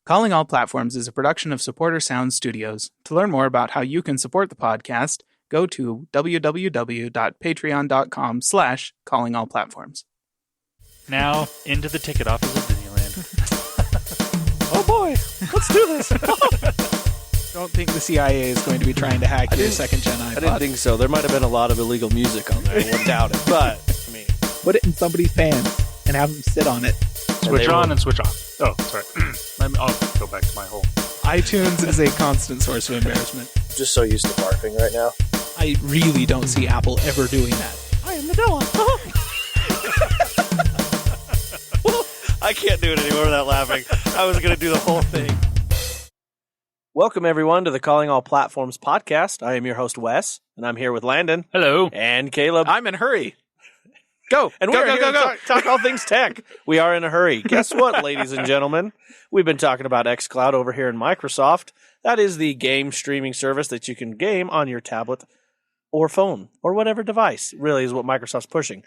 Calling All Platforms is a production of Supporter Sound Studios. To learn more about how you can support the podcast, go to www.patreon.com/callingallplatforms. Now, into the ticket office of Disneyland. Oh boy, let's do this. Don't think the CIA is going to be trying to hack your second-gen iPod. I didn't think so. There might have been a lot of illegal music on there. I wouldn't doubt it. But, I mean, Put it in somebody's pants and have them sit on it. Switch on and switch off. Oh, sorry. I'll go back to my hole. iTunes is a constant source of embarrassment. I'm just so used to barfing right now. I really don't see Apple ever doing that. I am the villain. I can't do it anymore without laughing. I was going to do the whole thing. Welcome, everyone, to the Calling All Platforms podcast. I am your host, Wes, and I'm here with Landon. Hello. And Caleb. I'm in a hurry. Go. And go, we're go, here go, to go. talk all things tech. We are in a hurry. Guess what, ladies and gentlemen? We've been talking about Xcloud over here in Microsoft. That is the game streaming service that you can game on your tablet or phone or whatever device, really, is what Microsoft's pushing.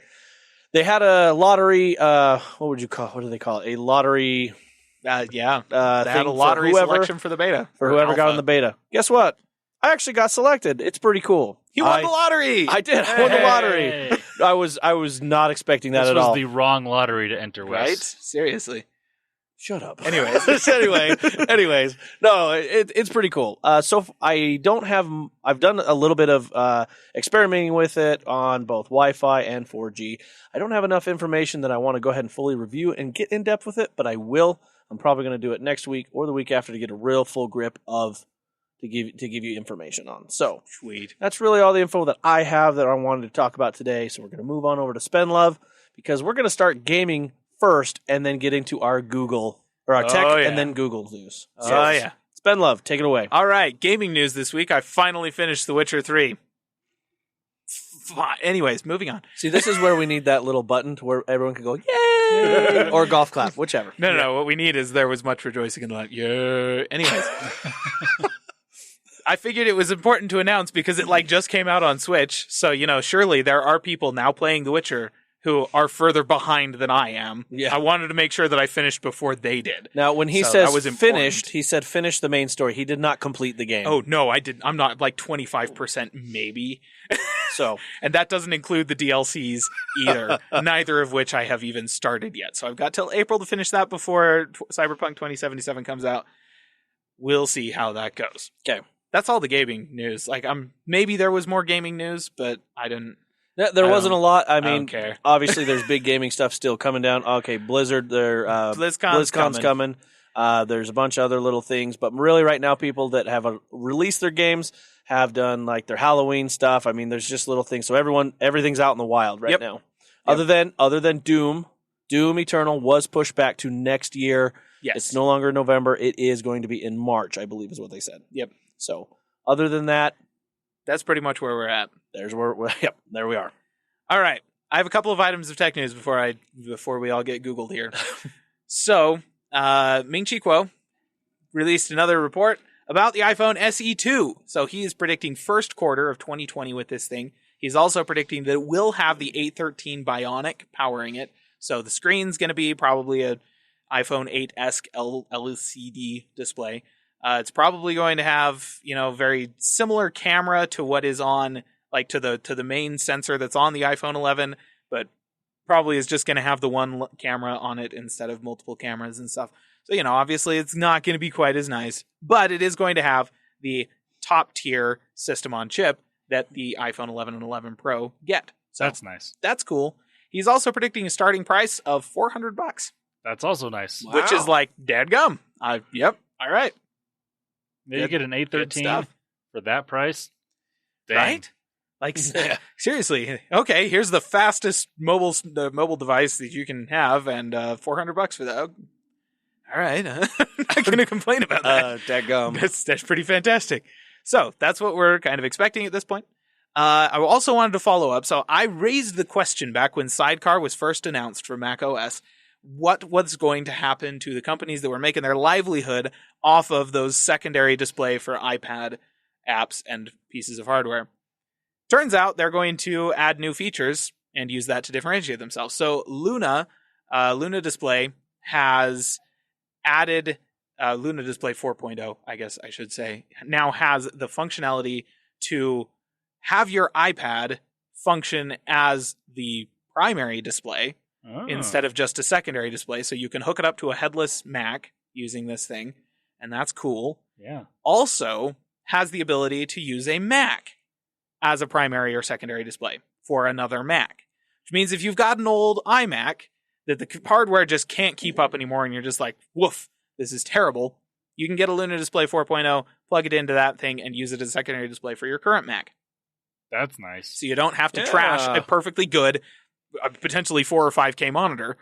They had a lottery, what do they call it? A lottery, They had a lottery selection for the beta. For whoever got in the beta. Guess what? I actually got selected. It's pretty cool. He won the lottery! I did. I won the lottery. I was not expecting that at all. This was the wrong lottery to enter, Wes. Right? Seriously. Shut up. Anyways. Anyways. No, it's pretty cool. So I've done a little bit of experimenting with it on both Wi-Fi and 4G. I don't have enough information that I want to go ahead and fully review and get in depth with it, but I will. I'm probably going to do it next week or the week after to get a real full grip of to give you information on. So Sweet. That's really all the info that I have that I wanted to talk about today. So we're going to move on over to Spendlove because we're going to start gaming first and then get into our Google or our tech and then Google news. So, Spendlove, take it away. All right, gaming news this week. I finally finished The Witcher 3. Anyways, moving on. See, this is where we need that little button to where everyone can go, yay! Or golf clap, whichever. No. What we need is there was much rejoicing in the like, yeah. Anyways. I figured it was important to announce because it just came out on Switch. So, surely there are people now playing The Witcher who are further behind than I am. Yeah. I wanted to make sure that I finished before they did. Now, when he says finished, he said finish the main story. He did not complete the game. Oh, no, I didn't. I'm not 25% maybe. So, and that doesn't include the DLCs either, neither of which I have even started yet. So I've got till April to finish that before Cyberpunk 2077 comes out. We'll see how that goes. Okay. That's all the gaming news. Maybe there was more gaming news, but I didn't. There wasn't a lot. I mean, don't care. Obviously, there's big gaming stuff still coming down. Okay, Blizzard, BlizzCon's coming. There's a bunch of other little things, but really, right now, people that have released their games have done their Halloween stuff. I mean, there's just little things. So everything's out in the wild right now. Yep. Other than Doom Eternal was pushed back to next year. Yes, it's no longer November. It is going to be in March, I believe, is what they said. Yep. So, other than that, that's pretty much where we're at. There we are. All right. I have a couple of items of tech news before we all get Googled here. So, Ming-Chi Kuo released another report about the iPhone SE2. So he is predicting first quarter of 2020 with this thing. He's also predicting that it will have the 813 Bionic powering it. So the screen's going to be probably a iPhone 8-esque LCD display. It's probably going to have, very similar camera to what is on, to the main sensor that's on the iPhone 11, but probably is just going to have the one camera on it instead of multiple cameras and stuff. So, obviously it's not going to be quite as nice, but it is going to have the top tier system on chip that the iPhone 11 and 11 Pro get. So that's nice. That's cool. He's also predicting a starting price of $400. That's also nice. Wow. Which is dadgum. Yep. All right. You get an 813 for that price? Dang. Right? Seriously. Okay, here's the fastest mobile device that you can have, and $400 for that. All right. I'm not going to complain about that. Dadgum. That's pretty fantastic. So that's what we're kind of expecting at this point. I also wanted to follow up. So I raised the question back when Sidecar was first announced for Mac OS. What was going to happen to the companies that were making their livelihood off of those secondary display for iPad apps and pieces of hardware? Turns out they're going to add new features and use that to differentiate themselves. So Luna Display has added Luna Display 4.0, I guess I should say, now has the functionality to have your iPad function as the primary display instead of just a secondary display. So you can hook it up to a headless Mac using this thing, and that's cool. Yeah. Also has the ability to use a Mac as a primary or secondary display for another Mac. Which means if you've got an old iMac that the hardware just can't keep up anymore and you're just like, woof, this is terrible, you can get a Luna Display 4.0, plug it into that thing, and use it as a secondary display for your current Mac. That's nice. So you don't have to trash a perfectly good, potentially 4 or 5K monitor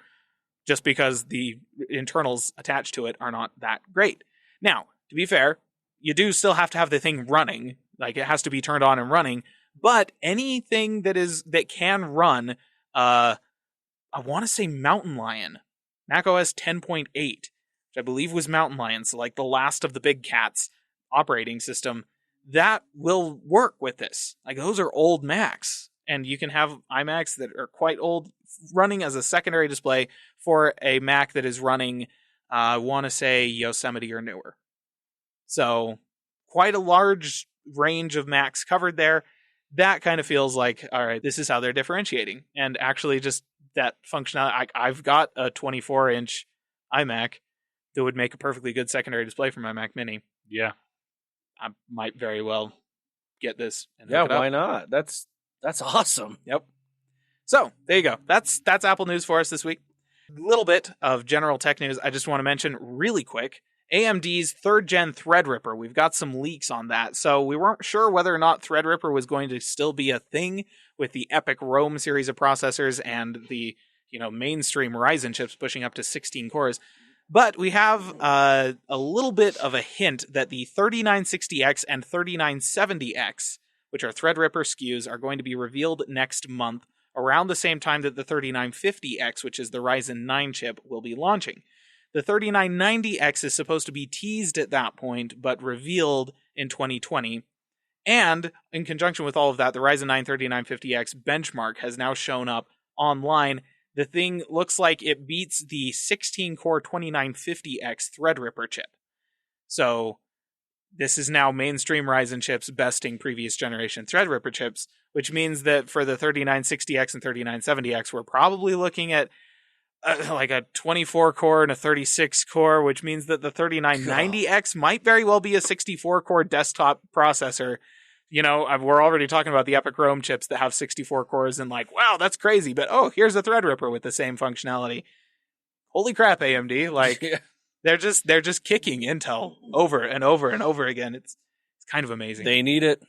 just because the internals attached to it are not that great. Now, to be fair, you do still have to have the thing running. Like, it has to be turned on and running. But anything that can run, I want to say Mountain Lion, macOS 10.8, which I believe was Mountain Lion, so like the last of the big cats operating system, that will work with this. Like, those are old Macs, and you can have iMacs that are quite old running as a secondary display for a Mac that is running, I want to say Yosemite or newer. So quite a large range of Macs covered there. That kind of feels like, all right, this is how they're differentiating. And actually just that functionality, I've got a 24-inch iMac that would make a perfectly good secondary display for my Mac Mini. Yeah. I might very well get this. And Yeah, hook it up. why not? That's awesome. Yep. So there you go. That's Apple news for us this week. A little bit of general tech news I just want to mention really quick. AMD's 3rd gen Threadripper. We've got some leaks on that. So we weren't sure whether or not Threadripper was going to still be a thing with the Epic Rome series of processors and the mainstream Ryzen chips pushing up to 16 cores. But we have a little bit of a hint that the 3960X and 3970X, which are Threadripper SKUs, are going to be revealed next month around the same time that the 3950X, which is the Ryzen 9 chip, will be launching. The 3990X is supposed to be teased at that point, but revealed in 2020. And in conjunction with all of that, the Ryzen 9 3950X benchmark has now shown up online. The thing looks like it beats the 16-core 2950X Threadripper chip. So this is now mainstream Ryzen chips besting previous generation Threadripper chips, which means that for the 3960X and 3970X, we're probably looking at like a 24-core and a 36-core, which means that the 3990X might very well be a 64-core desktop processor. We're already talking about the Epic Rome chips that have 64 cores and like, wow, that's crazy. But here's a Threadripper with the same functionality. Holy crap, AMD. Like, they're just kicking Intel over and over and over again. It's kind of amazing. They need it.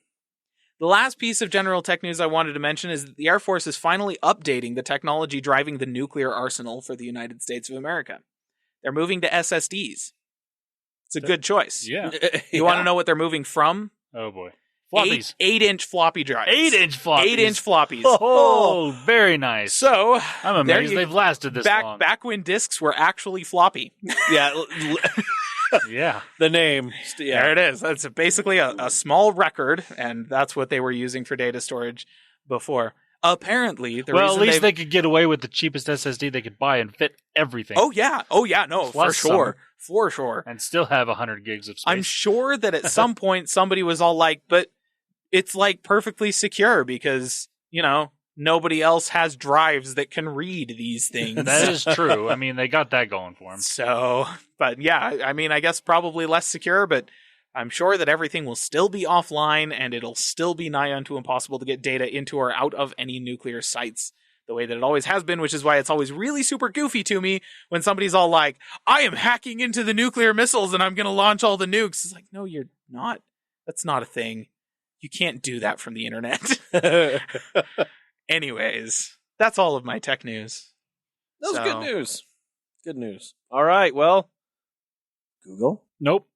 The last piece of general tech news I wanted to mention is that the Air Force is finally updating the technology driving the nuclear arsenal for the United States of America. They're moving to SSDs. It's a good choice. Yeah. You want to know what they're moving from? Oh, boy. Floppies. 8-inch floppy drives. 8-inch floppies. 8-inch floppies. Oh, very nice. So I'm amazed they've lasted this long. Back when discs were actually floppy. Yeah. Yeah. The name. Yeah. There it is. That's basically a small record, and that's what they were using for data storage before. Apparently, at least they could get away with the cheapest SSD they could buy and fit everything. Oh yeah, no, for sure. And still have 100 gigs of space. I'm sure that at some point somebody was all like, but it's like perfectly secure because, nobody else has drives that can read these things. That is true. I mean, they got that going for them. So, but yeah, I mean, I guess probably less secure, but I'm sure that everything will still be offline and it'll still be nigh unto impossible to get data into or out of any nuclear sites the way that it always has been, which is why it's always really super goofy to me when somebody's all like, I am hacking into the nuclear missiles and I'm going to launch all the nukes. It's like, no, you're not. That's not a thing. You can't do that from the internet. Anyways, that's all of my tech news. That was good news. Good news. All right, well, Google? Nope.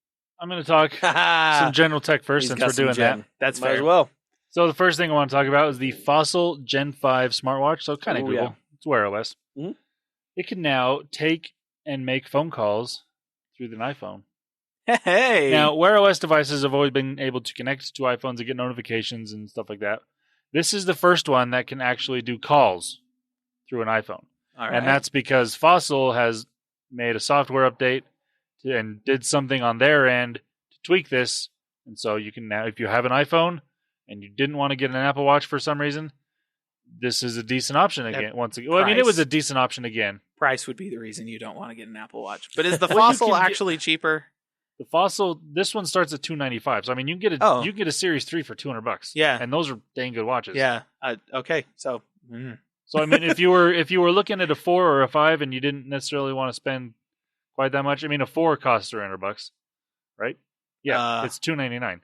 I'm going to talk some general tech first since we're doing that. That's Might fair. as well. So the first thing I want to talk about is the Fossil Gen 5 smartwatch. So kind of Google. Yeah. It's Wear OS. Mhm. It can now take and make phone calls through an iPhone. Hey! Now, Wear OS devices have always been able to connect to iPhones and get notifications and stuff like that. This is the first one that can actually do calls through an iPhone. All right. And that's because Fossil has made a software update and did something on their end to tweak this. And so you can now, if you have an iPhone and you didn't want to get an Apple Watch for some reason, this is a decent option again. Once again, well, I mean, it was a decent option again. Price would be the reason you don't want to get an Apple Watch. But is the Well, you Fossil can actually cheaper? The Fossil, this one starts at $295. So I mean, you can get a Series 3 for $200. Yeah, and those are dang good watches. Yeah. Okay. So. So I mean, if you were looking at a 4 or a 5 and you didn't necessarily want to spend quite that much, I mean, a 4 costs $300, right? Yeah, it's $299.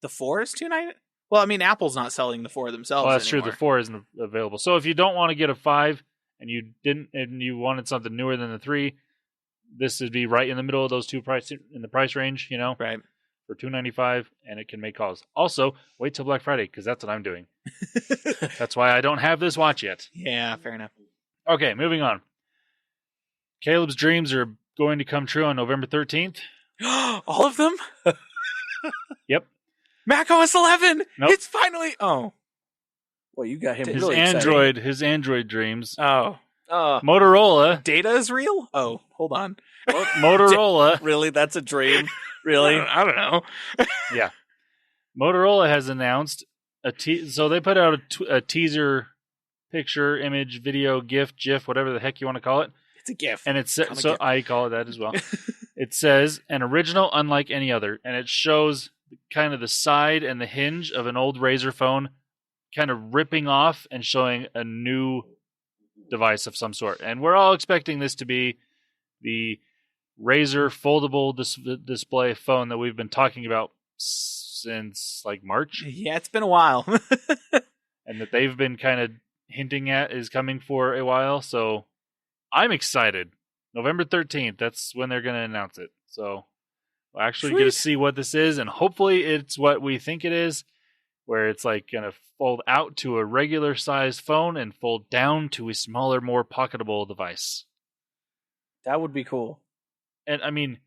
The 4 is $299. Well, I mean, Apple's not selling the 4 themselves. Well, that's anymore. true. The 4 isn't available. So if you don't want to get a 5 and you wanted something newer than the 3, this would be right in the middle of those two in the price range. Right. For $295, and it can make calls. Also, wait till Black Friday because that's what I'm doing. That's why I don't have this watch yet. Yeah, fair enough. Okay, moving on. Caleb's dreams are going to come true on November 13th. All of them? Yep. Mac OS 11. Nope. It's finally. Oh. Well, you got him His really his Android dreams. Oh. Motorola. Data is real? Oh, hold on. Motorola. Really? That's a dream? Really? I don't know. Yeah. Motorola has announced so they put out a teaser picture, image, video, GIF, whatever the heck you want to call it. It's a GIF. And I call it that as well. It says an original unlike any other, and it shows kind of the side and the hinge of an old Razr phone kind of ripping off and showing a new device of some sort. And we're all expecting this to be the Razr foldable display phone that we've been talking about since like March. Yeah, it's been a while. And that they've been kind of hinting at is coming for a while. So I'm excited. November 13th, that's when they're going to announce it. So we'll actually get to see what this is, and hopefully it's what we think it is, where it's like going to fold out to a regular sized phone and fold down to a smaller, more pocketable device. That would be cool. And I mean,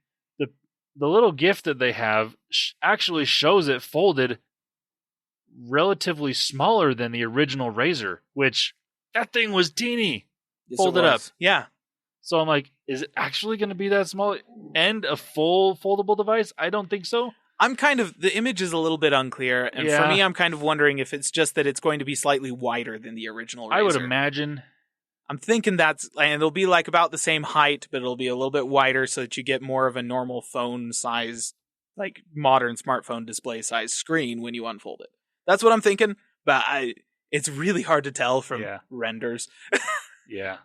the little GIF that they have actually shows it folded relatively smaller than the original Razr, which that thing was teeny. Yes, folded up. Yeah. So I'm like, is it actually going to be that small and a full foldable device? I don't think so. The image is a little bit unclear, and for me, I'm kind of wondering if it's just that it's going to be slightly wider than the original Razr. I would imagine. I'm thinking and it'll be like about the same height, but it'll be a little bit wider so that you get more of a normal phone size, like modern smartphone display size screen when you unfold it. That's what I'm thinking, but it's really hard to tell from renders. Yeah.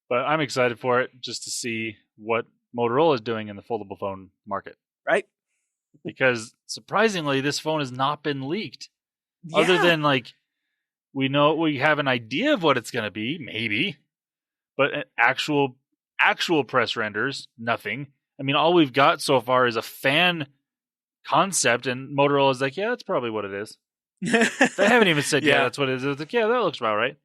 But I'm excited for it just to see what Motorola is doing in the foldable phone market. Right? Because surprisingly, this phone has not been leaked. Yeah. Other than like, we have an idea of what it's going to be, maybe. But actual press renders, nothing. I mean, all we've got so far is a fan concept, and Motorola's like, yeah, that's probably what it is. They haven't even said, yeah, that's what it is. It's like, yeah, that looks about right.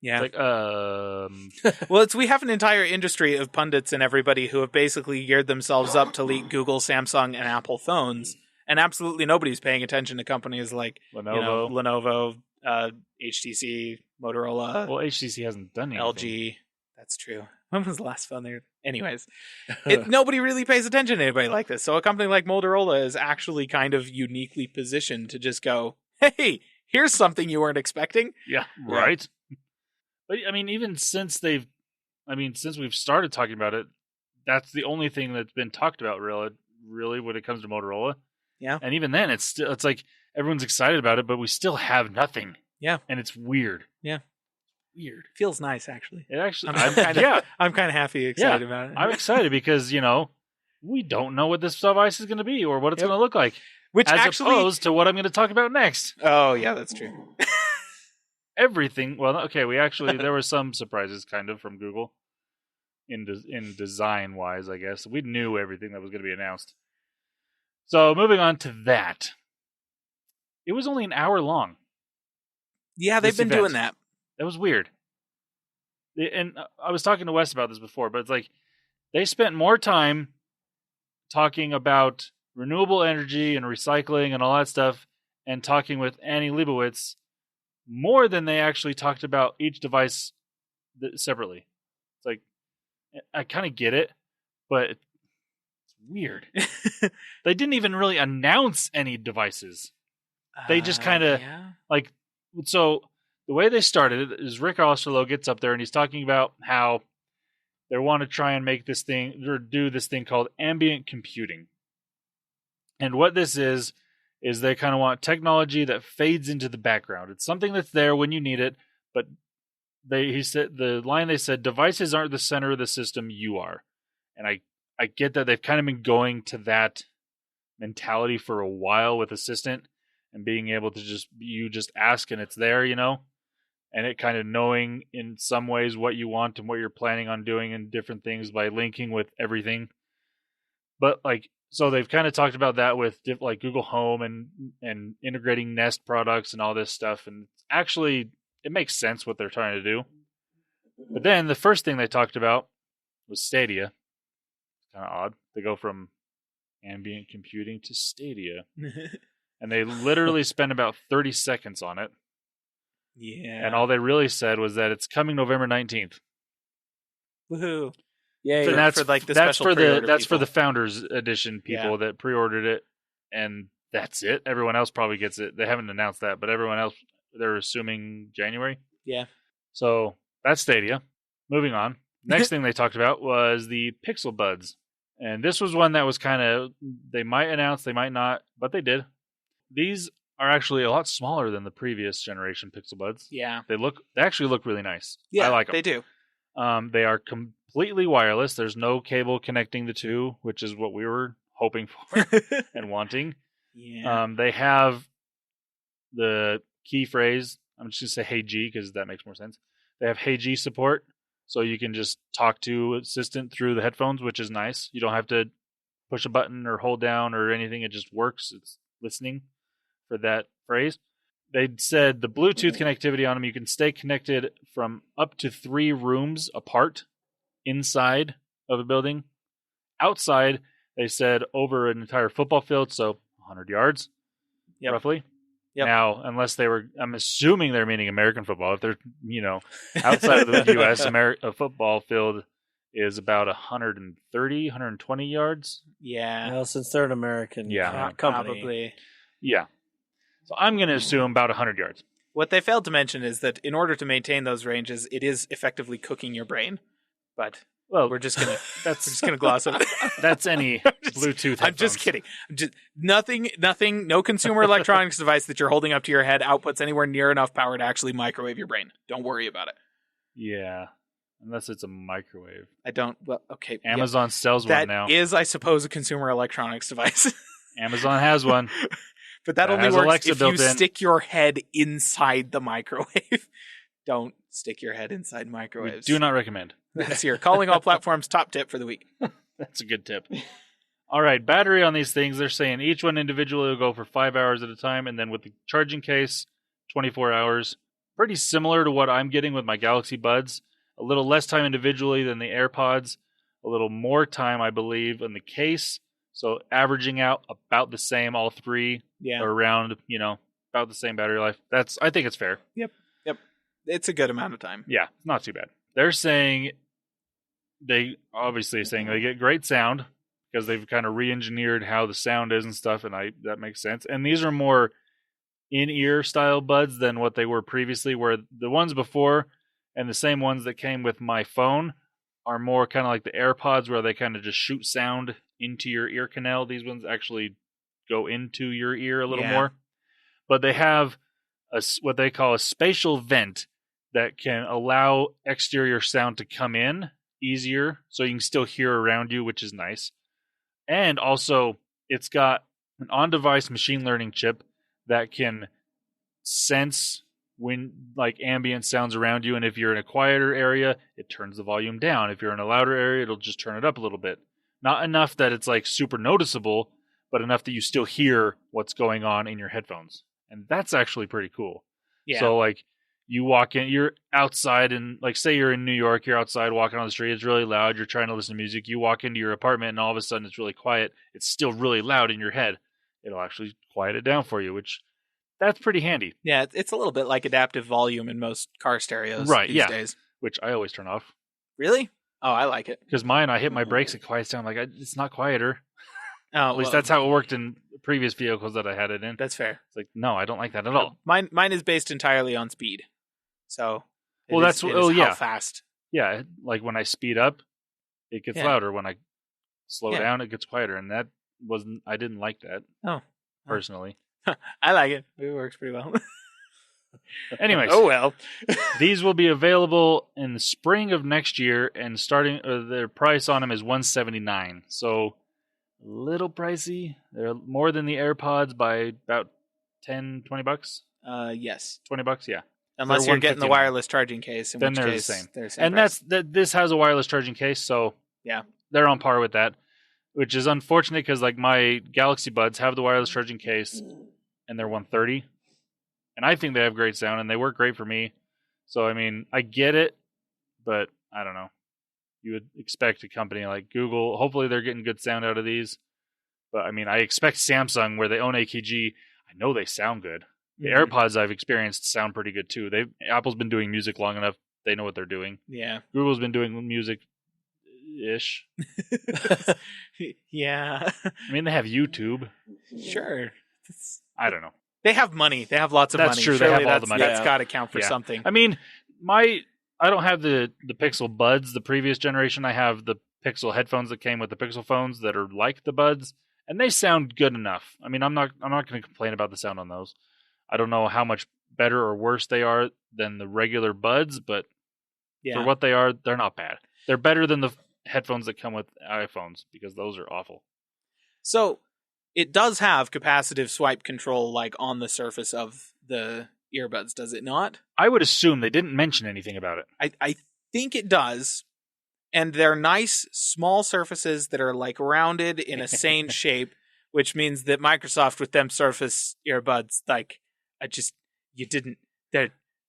Yeah. It's like, well, we have an entire industry of pundits and everybody who have basically geared themselves up to leak Google, Samsung, and Apple phones, and absolutely nobody's paying attention to companies like Lenovo, HTC, Motorola. Well, HTC hasn't done anything. LG. That's true. When was the last phone there? Anyways, nobody really pays attention to anybody like this. So a company like Motorola is actually kind of uniquely positioned to just go, hey, here's something you weren't expecting. Yeah, right. But I mean, even since we've started talking about it, that's the only thing that's been talked about really when it comes to Motorola. Yeah. And even then, it's like everyone's excited about it, but we still have nothing. Yeah. And it's weird. Yeah. Weird. Feels nice, actually. It actually, I'm kind of happy, excited about it. I'm excited because, we don't know what this device is going to be or what it's going to look like. Which opposed to what I'm going to talk about next. Oh, yeah, that's true. Everything. Well, okay, there were some surprises kind of from Google in design wise, I guess. We knew everything that was going to be announced. So moving on to that. It was only an hour long. Yeah, they've been doing that. That was weird. And I was talking to Wes about this before, but it's like they spent more time talking about renewable energy and recycling and all that stuff and talking with Annie Leibovitz more than they actually talked about each device separately. It's like, I kind of get it, but it's weird. They didn't even really announce any devices. They just kind of like, so the way they started it is Rick Osterloh gets up there and he's talking about how they want to try and make this thing, or do this thing called ambient computing. And what this is they kind of want technology that fades into the background. It's something that's there when you need it, but he said, the line they said, devices aren't the center of the system, you are. And I get that they've kind of been going to that mentality for a while with Assistant and being able to just ask and it's there, and it kind of knowing in some ways what you want and what you're planning on doing and different things by linking with everything. But so they've kind of talked about that with like Google Home and integrating Nest products and all this stuff. And actually, it makes sense what they're trying to do. But then the first thing they talked about was Stadia. It's kind of odd. They go from ambient computing to Stadia. And they literally spend about 30 seconds on it. Yeah. And all they really said was that it's coming November 19th. Woohoo. Yeah, For the special pre-order that's people. for the Founders Edition people that pre-ordered it, and that's it. Everyone else probably gets it. They haven't announced that, but everyone else, they're assuming January. Yeah. So that's Stadia. Moving on. Next thing they talked about was the Pixel Buds, and this was one that was kind of, they might announce, they might not, but they did. These are actually a lot smaller than the previous generation Pixel Buds. Yeah. They actually look really nice. Yeah, I like them. They do. They are completely wireless. There's no cable connecting the two, which is what we were hoping for and wanting. Yeah. They have the key phrase. I'm just going to say Hey G because that makes more sense. They have Hey G support, so you can just talk to Assistant through the headphones, which is nice. You don't have to push a button or hold down or anything. It just works. It's listening for that phrase. They said the Bluetooth connectivity on them, you can stay connected from up to 3 rooms apart inside of a building. Outside, they said over an entire football field, so 100 yards, roughly. Yep. Now, unless I'm assuming they're meaning American football. If they're, outside of the U.S., a football field is about 130, 120 yards. Yeah. Well, since they're an American company. Probably. Yeah. So I'm going to assume about 100 yards. What they failed to mention is that in order to maintain those ranges, it is effectively cooking your brain. But we're just gonna gloss over. That's any Bluetooth headphones. I'm just kidding. Nothing. No consumer electronics device that you're holding up to your head outputs anywhere near enough power to actually microwave your brain. Don't worry about it. Yeah, unless it's a microwave. I don't. Well, okay. Amazon sells one now. That is, I suppose, a consumer electronics device. Amazon has one. But that only has works Alexa if you built in. stick your head inside the microwave. Don't stick your head inside microwaves. We do not recommend. That's your calling all platforms top tip for the week. That's a good tip. All right, battery on these things, they're saying each one individually will go for 5 hours at a time, and then with the charging case, 24 hours. Pretty similar to what I'm getting with my Galaxy Buds. A little less time individually than the AirPods. A little more time, I believe, in the case. So averaging out about the same, all three, around, about the same battery life. I think it's fair. Yep. It's a good amount of time. Yeah, not too bad. They're saying they get great sound because they've kind of re-engineered how the sound is and stuff, and that makes sense. And these are more in-ear style buds than what they were previously, where the ones before and the same ones that came with my phone are more kind of like the AirPods, where they kind of just shoot sound into your ear canal. These ones actually go into your ear a little more. But they have what they call a spatial vent that can allow exterior sound to come in easier, so you can still hear around you, which is nice. And also, it's got an on-device machine learning chip that can sense when ambient sounds around you, and if you're in a quieter area, it turns the volume down. If you're in a louder area, it'll just turn it up a little bit. Not enough that it's super noticeable, but enough that you still hear what's going on in your headphones. And that's actually pretty cool. Yeah. So you walk in, you're outside, and say you're in New York, you're outside walking on the street, it's really loud, you're trying to listen to music, you walk into your apartment and all of a sudden it's really quiet, it's still really loud in your head. It'll actually quiet it down for you, which that's pretty handy. Yeah, it's a little bit like adaptive volume in most car stereos these days. Which I always turn off. Really? Oh, I like it. Because mine, I hit my brakes, it quiets down. Like, it's not quieter. Oh, At least that's how it worked in previous vehicles that I had it in. That's fair. It's like, no, I don't like that at all. Mine is based entirely on speed. So, Well, that's how fast. Yeah, like when I speed up, it gets louder. When I slow down, it gets quieter, and that wasn't. I didn't like that. Oh, personally, I like it. It works pretty well. Anyways, oh well. These will be available in the spring of next year, and starting their price on them is $179. So a little pricey. They're more than the AirPods by about $10-$20. Yes, $20. Yeah. Unless you're getting the wireless charging case, in then which they're case the same. They're the same and price. this has a wireless charging case, so yeah, they're on par with that, which is unfortunate because like my Galaxy Buds have the wireless charging case, and they're $130, and I think they have great sound and they work great for me. So I mean, I get it, but I don't know. You would expect a company like Google. Hopefully, they're getting good sound out of these. But I mean, I expect Samsung, where they own AKG. I know they sound good. The AirPods I've experienced sound pretty good too. Apple's been doing music long enough; they know what they're doing. Yeah, Google's been doing music-ish. Yeah, I mean, they have YouTube. Sure. I don't know. They have money. They have lots of That's money. true. Surely they have all the money. That's got to count for something. I mean, I don't have the Pixel Buds, the previous generation. I have the Pixel headphones that came with the Pixel phones that are like the Buds, and they sound good enough. I mean, I'm not going to complain about the sound on those. I don't know how much better or worse they are than the regular Buds, but for what they are, they're not bad. They're better than the headphones that come with iPhones, because those are awful. So it does have capacitive swipe control like on the surface of the earbuds, does it not? I would assume they didn't mention anything about it. I think it does. And they're nice small surfaces that are like rounded in a sane shape, which means that Microsoft with them Surface earbuds, like,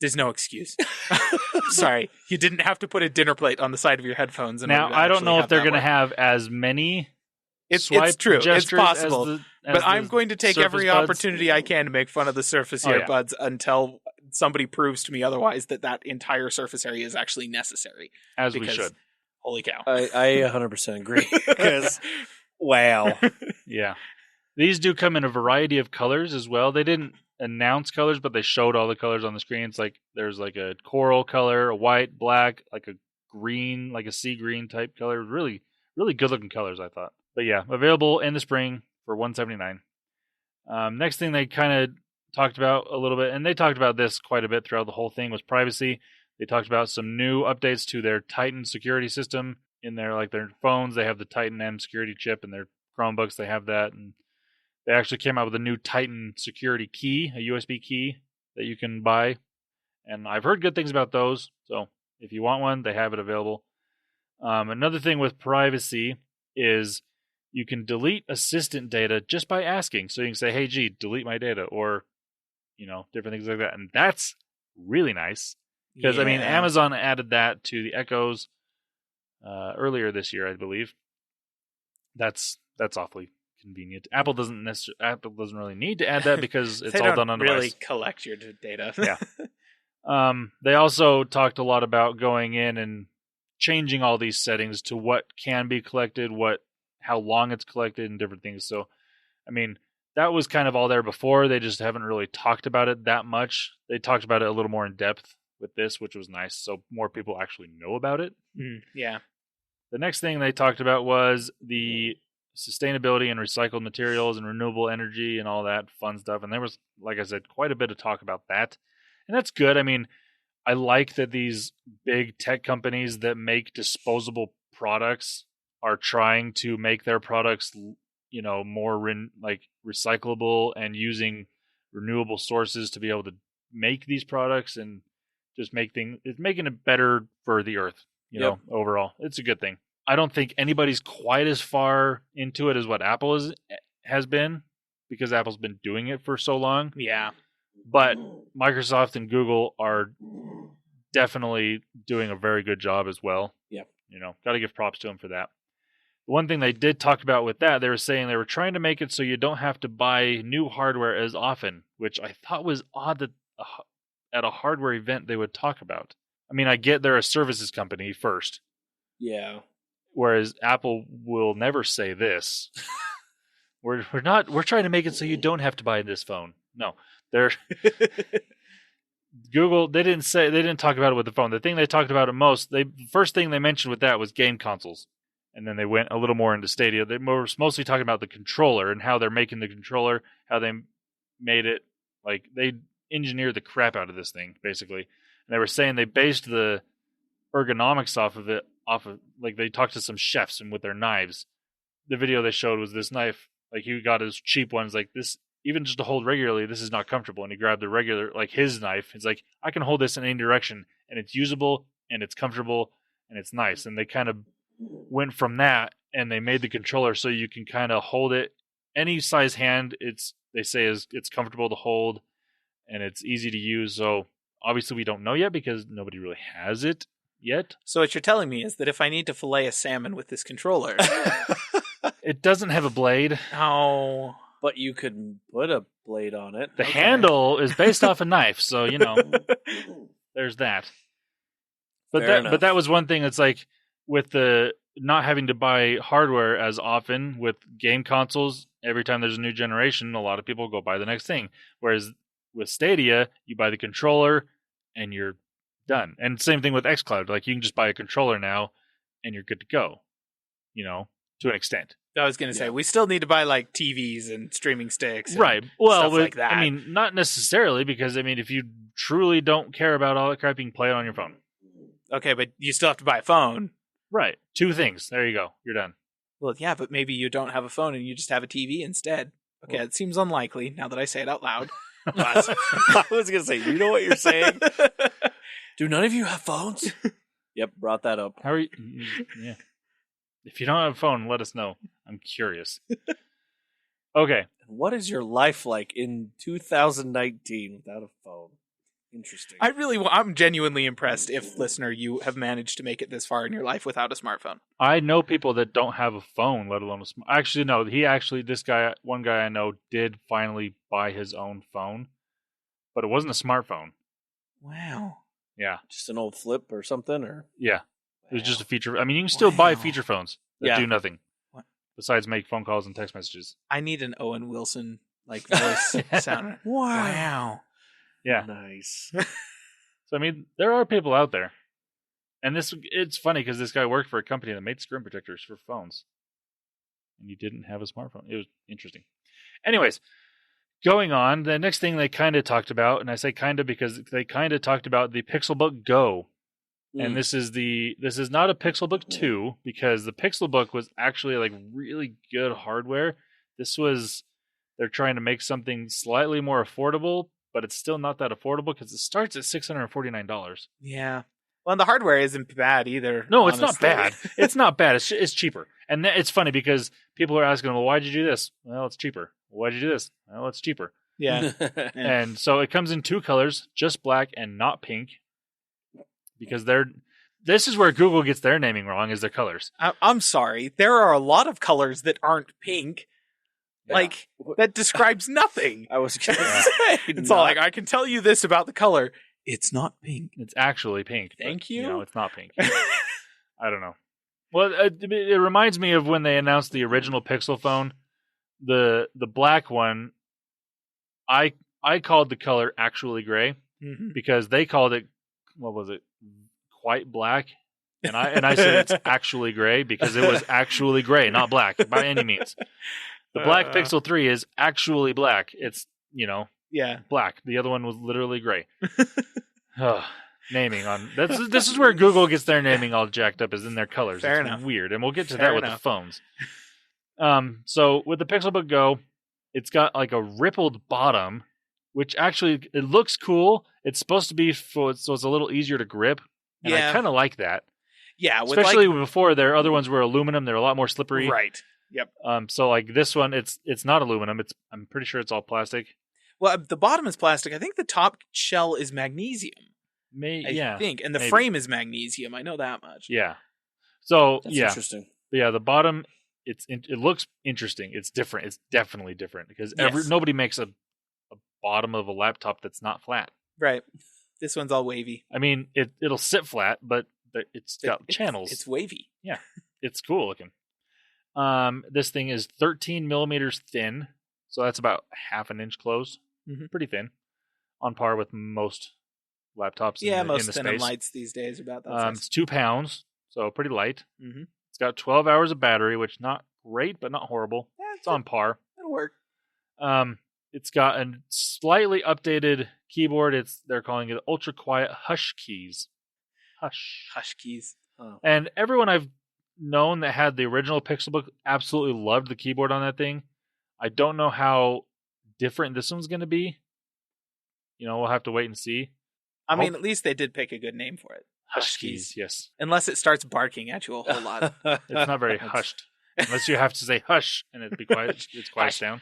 there's no excuse. Sorry. You didn't have to put a dinner plate on the side of your headphones. Now, I don't know if they're going to have as many It's true. It's possible. But I'm going to take Surface every Buds. opportunity I can to make fun of the Surface earbuds until somebody proves to me otherwise that entire surface area is actually necessary. As we should. Holy cow. I 100% agree. Because, wow. Yeah. These do come in a variety of colors as well. They didn't announce colors, but they showed all the colors on the screen. It's like there's like a coral color, a white, black, like a green, like a sea green type color. Really, really good looking colors, I thought. But yeah, available in the spring for $179. Next thing they kind of talked about a little bit, and they talked about this quite a bit throughout the whole thing, was privacy. They talked about some new updates to their Titan security system in their phones. They have the Titan M security chip in their Chromebooks. They have that, and they actually came out with a new Titan security key, a USB key that you can buy. And I've heard good things about those. So if you want one, they have it available. Another thing with privacy is you can delete assistant data just by asking. So you can say, hey, G, delete my data, or, different things like that. And that's really nice. Because, Amazon added that to the Echoes earlier this year, I believe. That's awfully convenient. Apple doesn't really need to add that because it's all done on device. They don't really collect your data. Yeah. They also talked a lot about going in and changing all these settings to what can be collected, how long it's collected, and different things. So, that was kind of all there before. They just haven't really talked about it that much. They talked about it a little more in depth with this, which was nice. So more people actually know about it. Yeah. The next thing they talked about was the sustainability and recycled materials and renewable energy and all that fun stuff. And there was, like I said, quite a bit of talk about that. And that's good. I like that these big tech companies that make disposable products are trying to make their products, more recyclable and using renewable sources to be able to make these products and just it's making it better for the earth, overall. It's a good thing. I don't think anybody's quite as far into it as what Apple has been, because Apple's been doing it for so long. Yeah. But Microsoft and Google are definitely doing a very good job as well. Yeah. Got to give props to them for that. The one thing they did talk about with that, they were saying they were trying to make it so you don't have to buy new hardware as often, which I thought was odd that at a hardware event they would talk about. I get they're a services company first, Yeah. Whereas Apple will never say this. We're trying to make it so you don't have to buy this phone. No, they're Google. They didn't talk about it with the phone. The thing they talked about it most, the first thing they mentioned with that was game consoles, and then they went a little more into Stadia. They were mostly talking about the controller and how they're making the controller, how they made it, like they engineered the crap out of this thing basically. And they were saying they based the ergonomics off of like they talked to some chefs and with their knives. The video they showed was this knife. Like he got his cheap ones, like this, even just to hold regularly, this is not comfortable. And he grabbed the regular, like his knife. It's like, I can hold this in any direction, and it's usable, and it's comfortable, and it's nice. And they kind of went from that, and they made the controller so you can kind of hold it any size hand. They say it's comfortable to hold, and it's easy to use. So obviously we don't know yet because nobody really has it yet. So what you're telling me is that if I need to fillet a salmon with this controller... It doesn't have a blade. Oh. But you could put a blade on it. The handle is based off a knife, so, there's that. But that was one thing that's like, with the not having to buy hardware as often with game consoles, every time there's a new generation, a lot of people go buy the next thing. Whereas with Stadia, you buy the controller and you're done. And same thing with Xcloud. Like, you can just buy a controller now and you're good to go, to an extent. I was going to say, we still need to buy like TVs and streaming sticks. And right. Well, stuff like that. I mean, not necessarily, because, if you truly don't care about all that crap, you can play it on your phone. Okay, but you still have to buy a phone. Right. 2 things. There you go. You're done. Well, yeah, but maybe you don't have a phone and you just have a TV instead. Okay, it seems unlikely now that I say it out loud. I was going to say, you know what you're saying? Do none of you have phones? Yep, brought that up. How are you? Yeah. If you don't have a phone, let us know. I'm curious. Okay. What is your life like in 2019 without a phone? Interesting. I'm genuinely impressed if, listener, you have managed to make it this far in your life without a smartphone. I know people that don't have a phone, let alone a smartphone. Actually, no. One guy I know did finally buy his own phone, but it wasn't a smartphone. Wow. Yeah. Just an old flip or something? Or yeah. It was just a feature. You can still buy feature phones that do nothing besides make phone calls and text messages. I need an Owen Wilson voice sound. Wow. Yeah. Nice. So there are people out there, and it's funny because this guy worked for a company that made screen protectors for phones, and he didn't have a smartphone. It was interesting. Anyways, going on, the next thing they kind of talked about, and I say kind of because they kind of talked about the Pixelbook Go. And this is not a Pixelbook 2, because the Pixelbook was actually like really good hardware. They're trying to make something slightly more affordable, but it's still not that affordable because it starts at $649. Yeah. Well, and the hardware isn't bad either. No, it's not bad. It's not bad. It's cheaper. And it's funny because people are asking, well, why'd you do this? Well, it's cheaper. Why'd you do this? Well, it's cheaper. Yeah. And so it comes in 2 colors, just black and not pink. Because this is where Google gets their naming wrong, is their colors. I'm sorry. There are a lot of colors that aren't pink. Yeah. Like, that describes nothing. I was going to say. It's all like, I can tell you this about the color. It's not pink. It's actually pink. Thank you. No, it's not pink. I don't know. Well, it reminds me of when they announced the original Pixel phone. The black one, I called the color actually gray, because they called it, what was it, quite black, and I said it's actually gray because it was actually gray, not black by any means. The black Pixel 3 is actually black. It's black. The other one was literally gray. Naming on this is where Google gets their naming all jacked up, is in their colors. Fair it's enough. Weird, and we'll get to that with the phones. So with the Pixelbook Go, it's got like a rippled bottom, which actually it looks cool. It's supposed to be so it's a little easier to grip, and I kind of like that. Yeah, especially before their other ones were aluminum. They're a lot more slippery. Right. Yep. So like this one, it's not aluminum. I'm pretty sure it's all plastic. Well, the bottom is plastic. I think the top shell is magnesium. I think, and the frame is magnesium. I know that much. Yeah. So that's interesting. But yeah, the bottom it looks interesting. It's different. It's definitely different because nobody makes a bottom of a laptop that's not flat. Right. This one's all wavy. It'll sit flat, but it's got channels. It's wavy. Yeah, it's cool looking. This thing is 13 millimeters thin, so that's about half an inch close. Pretty thin, on par with most laptops. Most in the thin space. and lights these days are about that size. It's 2 pounds, so pretty light. Mm-hmm. It's got 12 hours of battery, which not great, but not horrible. It's on par. It'll work. It's got a slightly updated keyboard. They're calling it ultra quiet hush keys. Hush keys. Oh. And everyone I've known that had the original Pixelbook absolutely loved the keyboard on that thing. I don't know how different this one's going to be. We'll have to wait and see. I mean, at least they did pick a good name for it. Hush keys, yes. Unless it starts barking at you a whole lot. It's not very hushed. Unless you have to say hush and it'd be quiet. It's quiet down.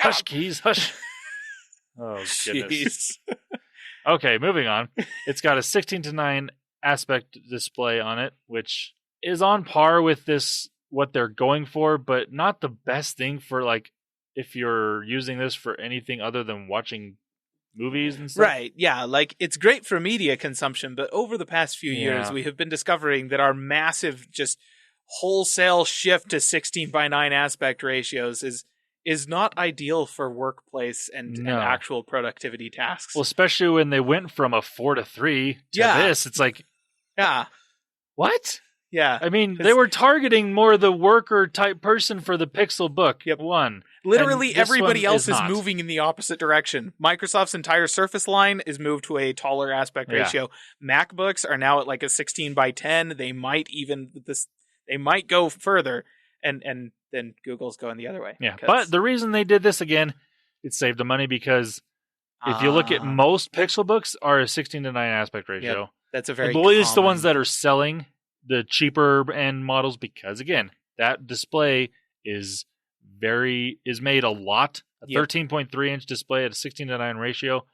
Hush keys, hush. Oh, goodness. Okay, moving on. It's got a 16:9 aspect display on it, which is on par with what they're going for, but not the best thing for, like, if you're using this for anything other than watching movies and stuff. Right, yeah. Like, it's great for media consumption, but over the past few years, we have been discovering that our massive, just wholesale shift to 16:9 aspect ratios is not ideal for workplace and actual productivity tasks. Well, especially when they went from a 4:3 to this. It's like, what? Yeah. I mean, they were targeting more the worker type person for the Pixelbook 1. Literally everybody else is moving in the opposite direction. Microsoft's entire Surface line is moved to a taller aspect ratio. MacBooks are now at like a 16:10. They might go further, and then Google's going the other way. Yeah, but the reason they did this again, it saved them money because if you look at most Pixelbooks are a 16:9 aspect ratio. Yep, that's a very at least the ones that are selling the cheaper end models, because again, that display is made a lot. A 13.3 inch display at a 16:9 ratio.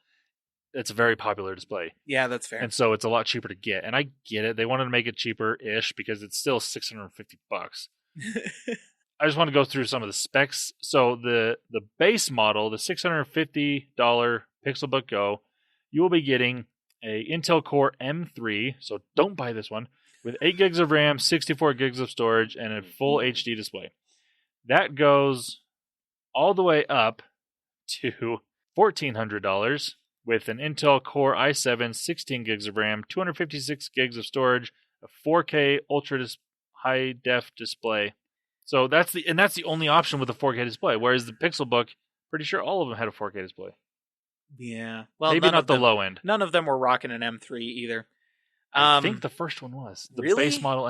It's a very popular display. Yeah, that's fair. And so it's a lot cheaper to get. And I get it. They wanted to make it cheaper-ish because it's still $650. I just want to go through some of the specs. So the base model, the $650 Pixelbook Go, you will be getting a Intel Core M3, so don't buy this one, with 8 gigs of RAM, 64 gigs of storage, and a full HD display. That goes all the way up to $1,400 with an Intel Core i7, 16 gigs of RAM, 256 gigs of storage, a 4K ultra high def display. So that's the only option with a 4K display. Whereas the Pixelbook, pretty sure all of them had a 4K display. Yeah, well, maybe not the low end. None of them were rocking an M3 either. I think the first one was. The base model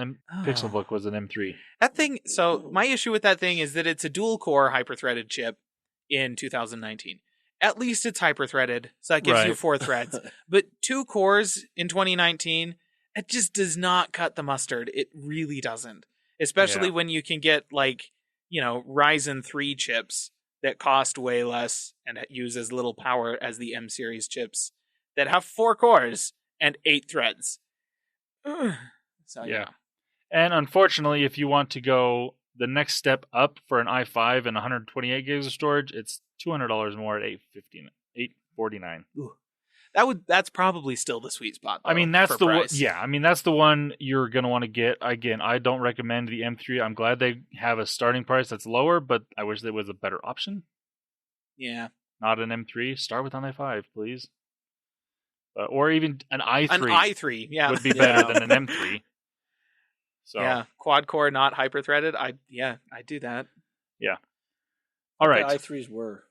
Pixelbook was an M3. That thing. So my issue with that thing is that it's a dual core hyper-threaded chip in 2019. At least it's hyper-threaded, so that gives you 4 threads. But 2 cores in 2019, it just does not cut the mustard. It really doesn't. Especially when you can get, like, Ryzen 3 chips that cost way less and use as little power as the M series chips that have 4 cores and 8 threads. So yeah. And unfortunately, if you want to go the next step up for an i5 and 128 gigs of storage, it's $200 more at $849. That's probably still the sweet spot, though, I mean, that's the price. that's the one you're going to want to get. Again, I don't recommend the M3. I'm glad they have a starting price that's lower, but I wish there was a better option. Yeah. Not an M3. Start with an i5, please. Or even an i3. An i3, would be better than an M3. So yeah, quad core, not hyper threaded. I do that. Yeah. All right. The i3s were.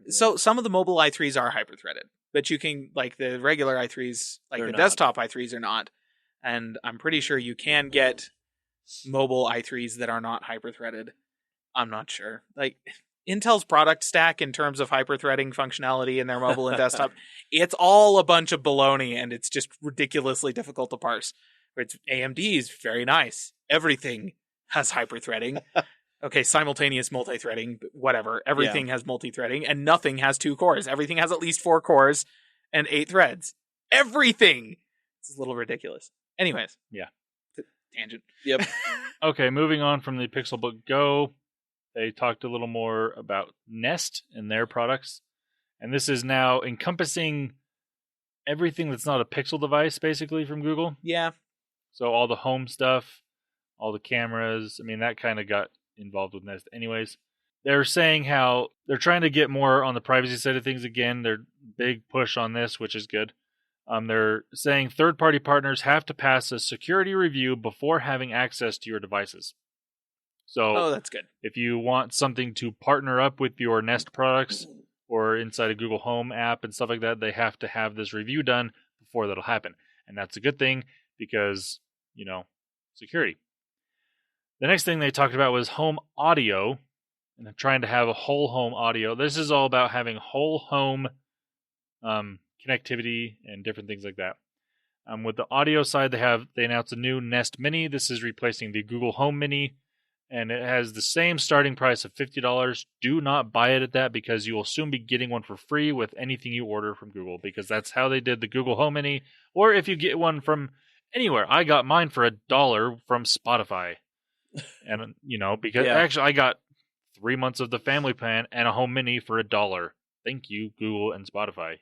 So some of the mobile i3s are hyper threaded, but you can, like, the regular i3s, like They're the not. desktop i3s are not. And I'm pretty sure you can get mobile i3s that are not hyper threaded. I'm not sure. Like, Intel's product stack in terms of hyper-threading functionality in their mobile and desktop, it's all a bunch of baloney, and it's just ridiculously difficult to parse. It's AMD's very nice. Everything has hyper-threading. Okay, simultaneous multi-threading, but whatever. Everything has multi-threading, and nothing has 2 cores. Everything has at least 4 cores and 8 threads. Everything! It's a little ridiculous. Anyways. Yeah. Tangent. Yep. Okay, moving on from the Pixelbook Go. They talked a little more about Nest and their products. And this is now encompassing everything that's not a Pixel device, basically, from Google. Yeah. So all the home stuff, all the cameras, I mean, that kind of got involved with Nest anyways. They're saying how they're trying to get more on the privacy side of things again. They're big push on this, which is good. They're saying third-party partners have to pass a security review before having access to your devices. So that's good. if you want something to partner up with your Nest products or inside a Google Home app and stuff like that, they have to have this review done before that'll happen. And that's a good thing because, security. The next thing they talked about was home audio and trying to have a whole home audio. This is all about having whole home connectivity and different things like that. With the audio side, they announced a new Nest Mini. This is replacing the Google Home Mini, and it has the same starting price of $50. Do not buy it at that because you will soon be getting one for free with anything you order from Google, because that's how they did the Google Home Mini. Or if you get one from anywhere. I got mine for $1 from Spotify. And, because actually I got 3 months of the family plan and a Home Mini for $1. Thank you, Google and Spotify.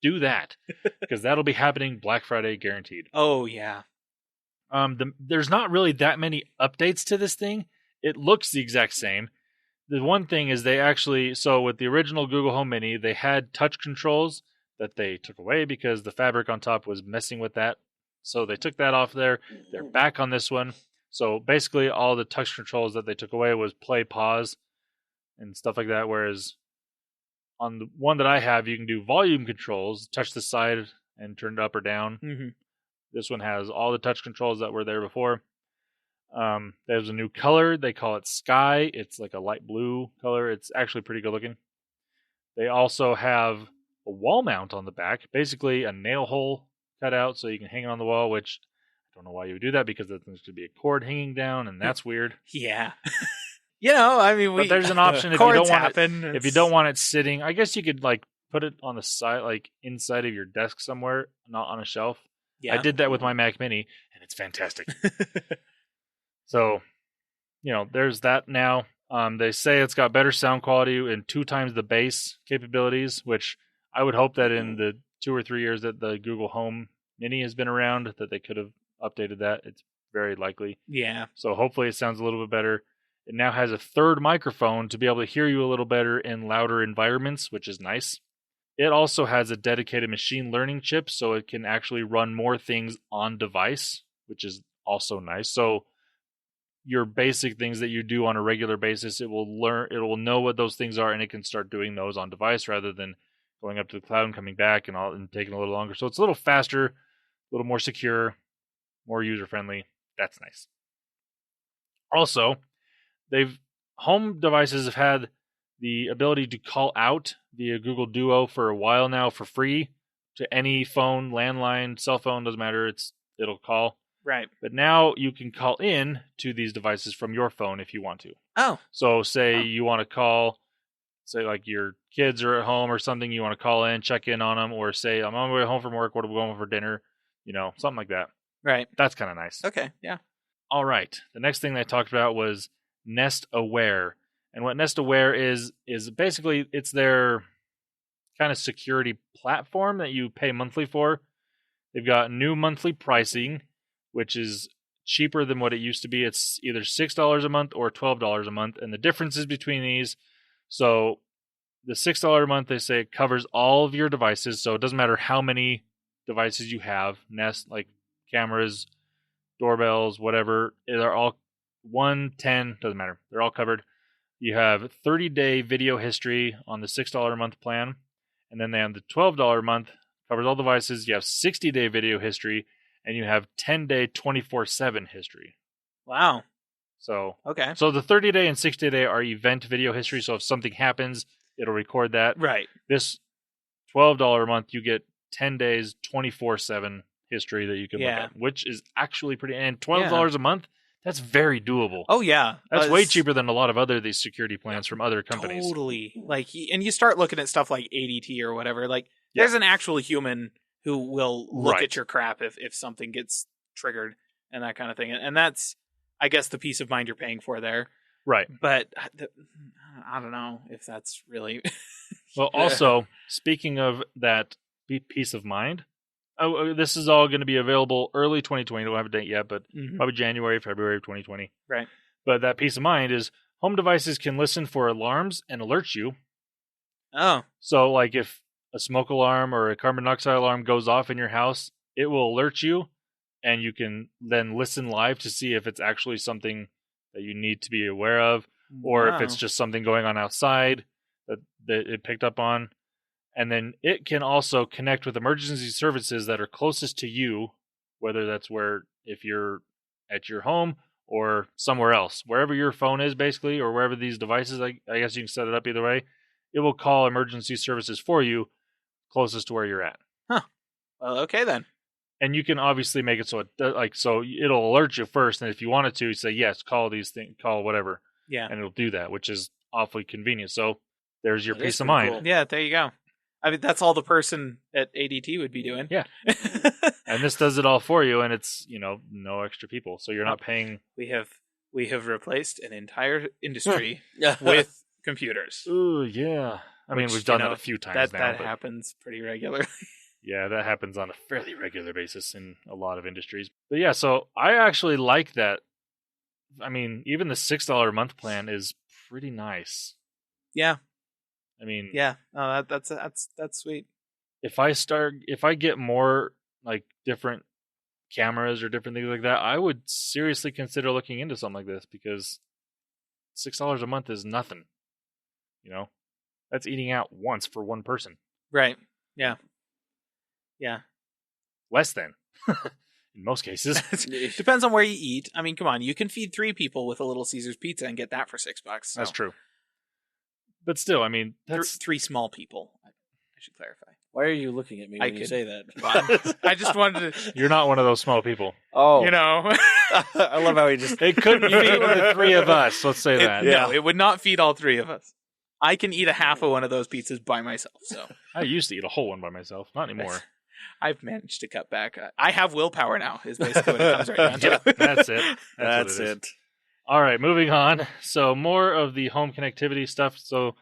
Do that, because that'll be happening Black Friday guaranteed. Oh, yeah. There's not really that many updates to this thing. It looks the exact same. The one thing is so with the original Google Home Mini, they had touch controls that they took away because the fabric on top was messing with that. So they took that off there. They're back on this one. So basically all the touch controls that they took away was play, pause, and stuff like that. Whereas on the one that I have, you can do volume controls, touch the side and turn it up or down. Mm-hmm. This one has all the touch controls that were there before. There's a new color. They call it Sky. It's like a light blue color. It's actually pretty good looking. They also have a wall mount on the back, basically a nail hole cut out so you can hang it on the wall, which I don't know why you would do that because there's going to be a cord hanging down, and that's weird. Yeah. But there's an option if you don't want it. If you don't want it sitting, I guess you could put it on the side, inside of your desk somewhere, not on a shelf. Yeah. I did that with my Mac Mini, and it's fantastic. So, there's that now. They say it's got better sound quality and 2 times the bass capabilities, which I would hope that in the 2 or 3 years that the Google Home Mini has been around, that they could have updated that. It's very likely. Yeah. So hopefully it sounds a little bit better. It now has a third microphone to be able to hear you a little better in louder environments, which is nice. It also has a dedicated machine learning chip, so it can actually run more things on device, which is also nice. So your basic things that you do on a regular basis, it will know what those things are, and it can start doing those on device rather than going up to the cloud and coming back and taking a little longer. So it's a little faster, a little more secure, more user-friendly. That's nice. Also, home devices have had the ability to call out via Google Duo for a while now for free to any phone, landline, cell phone, doesn't matter. It'll call. Right. But now you can call in to these devices from your phone if you want to. Oh. So say you want to call, say your kids are at home or something, you want to call in, check in on them, or say, I'm on my way home from work, what are we going for dinner? Something like that. Right. That's kind of nice. Okay, yeah. All right. The next thing they talked about was Nest Aware. And what Nest Aware is basically it's their kind of security platform that you pay monthly for. They've got new monthly pricing, which is cheaper than what it used to be. It's either $6 a month or $12 a month. And the differences between these, so the $6 a month, they say it covers all of your devices. So it doesn't matter how many devices you have, Nest, like cameras, doorbells, whatever. They're all 1, 10, doesn't matter. They're all covered. You have 30-day video history on the $6 a month plan. And then they have the $12 a month, covers all devices. You have 60-day video history, and you have 10-day 24/7 history. Wow. So okay. So the 30-day and 60-day are event video history. So if something happens, it'll record that. Right. This $12 a month, you get 10 days 24/7 history that you can look at, which is actually pretty. And $12 a month, that's very doable. Oh yeah, that's way cheaper than a lot of these security plans from other companies. Totally. And you start looking at stuff like ADT or whatever. There's an actual human who will look at your crap if something gets triggered and that kind of thing. And that's, I guess, the peace of mind you're paying for there. Right. But I don't know if that's really. Well, also, speaking of that peace of mind. This is all going to be available early 2020. Don't have a date yet, but probably January, February of 2020. Right. But that peace of mind is home devices can listen for alarms and alert you. Oh. So, like if a smoke alarm or a carbon monoxide alarm goes off in your house, it will alert you, and you can then listen live to see if it's actually something that you need to be aware of, or if it's just something going on outside that it picked up on. And then it can also connect with emergency services that are closest to you, whether that's if you're at your home or somewhere else, wherever your phone is basically, or wherever these devices, I guess you can set it up either way. It will call emergency services for you closest to where you're at. Huh. Well, okay then. And you can obviously make it so so it'll alert you first, and if you wanted to, say yes, call these things, call whatever, yeah, and it'll do that, which is awfully convenient. So there's your That peace is of pretty mind. cool. Yeah, there you go. I mean, that's all the person at ADT would be doing. Yeah. And this does it all for you, and it's no extra people, so you're not paying. We have replaced an entire industry with computers. Ooh, yeah. I mean, Which, we've done that a few times now. That but happens pretty regularly. yeah, that happens on a fairly regular basis in a lot of industries. But yeah, so I actually like that. I mean, even the $6 a month plan is pretty nice. Yeah. I mean, yeah. Oh, that's sweet. If I get more like different cameras or different things like that, I would seriously consider looking into something like this, because $6 a month is nothing. That's eating out once for one person. Right. Yeah. Yeah. Less than in most cases. Depends on where you eat. I mean, come on, you can feed 3 people with a Little Caesars pizza and get that for $6. So. That's true. But still, I mean, that's 3 small people. I should clarify. Why are you looking at me when you say that? I just wanted to. You're not one of those small people. Oh, I love how he just. It couldn't feed the 3 of us. Let's say that. No, it would not feed all 3 of us. I can eat a half of one of those pizzas by myself. So I used to eat a whole one by myself. Not anymore. I've managed to cut back. I have willpower now. Is basically what it comes right down to. That's it. That's it. All right, moving on. So more of the home connectivity stuff. So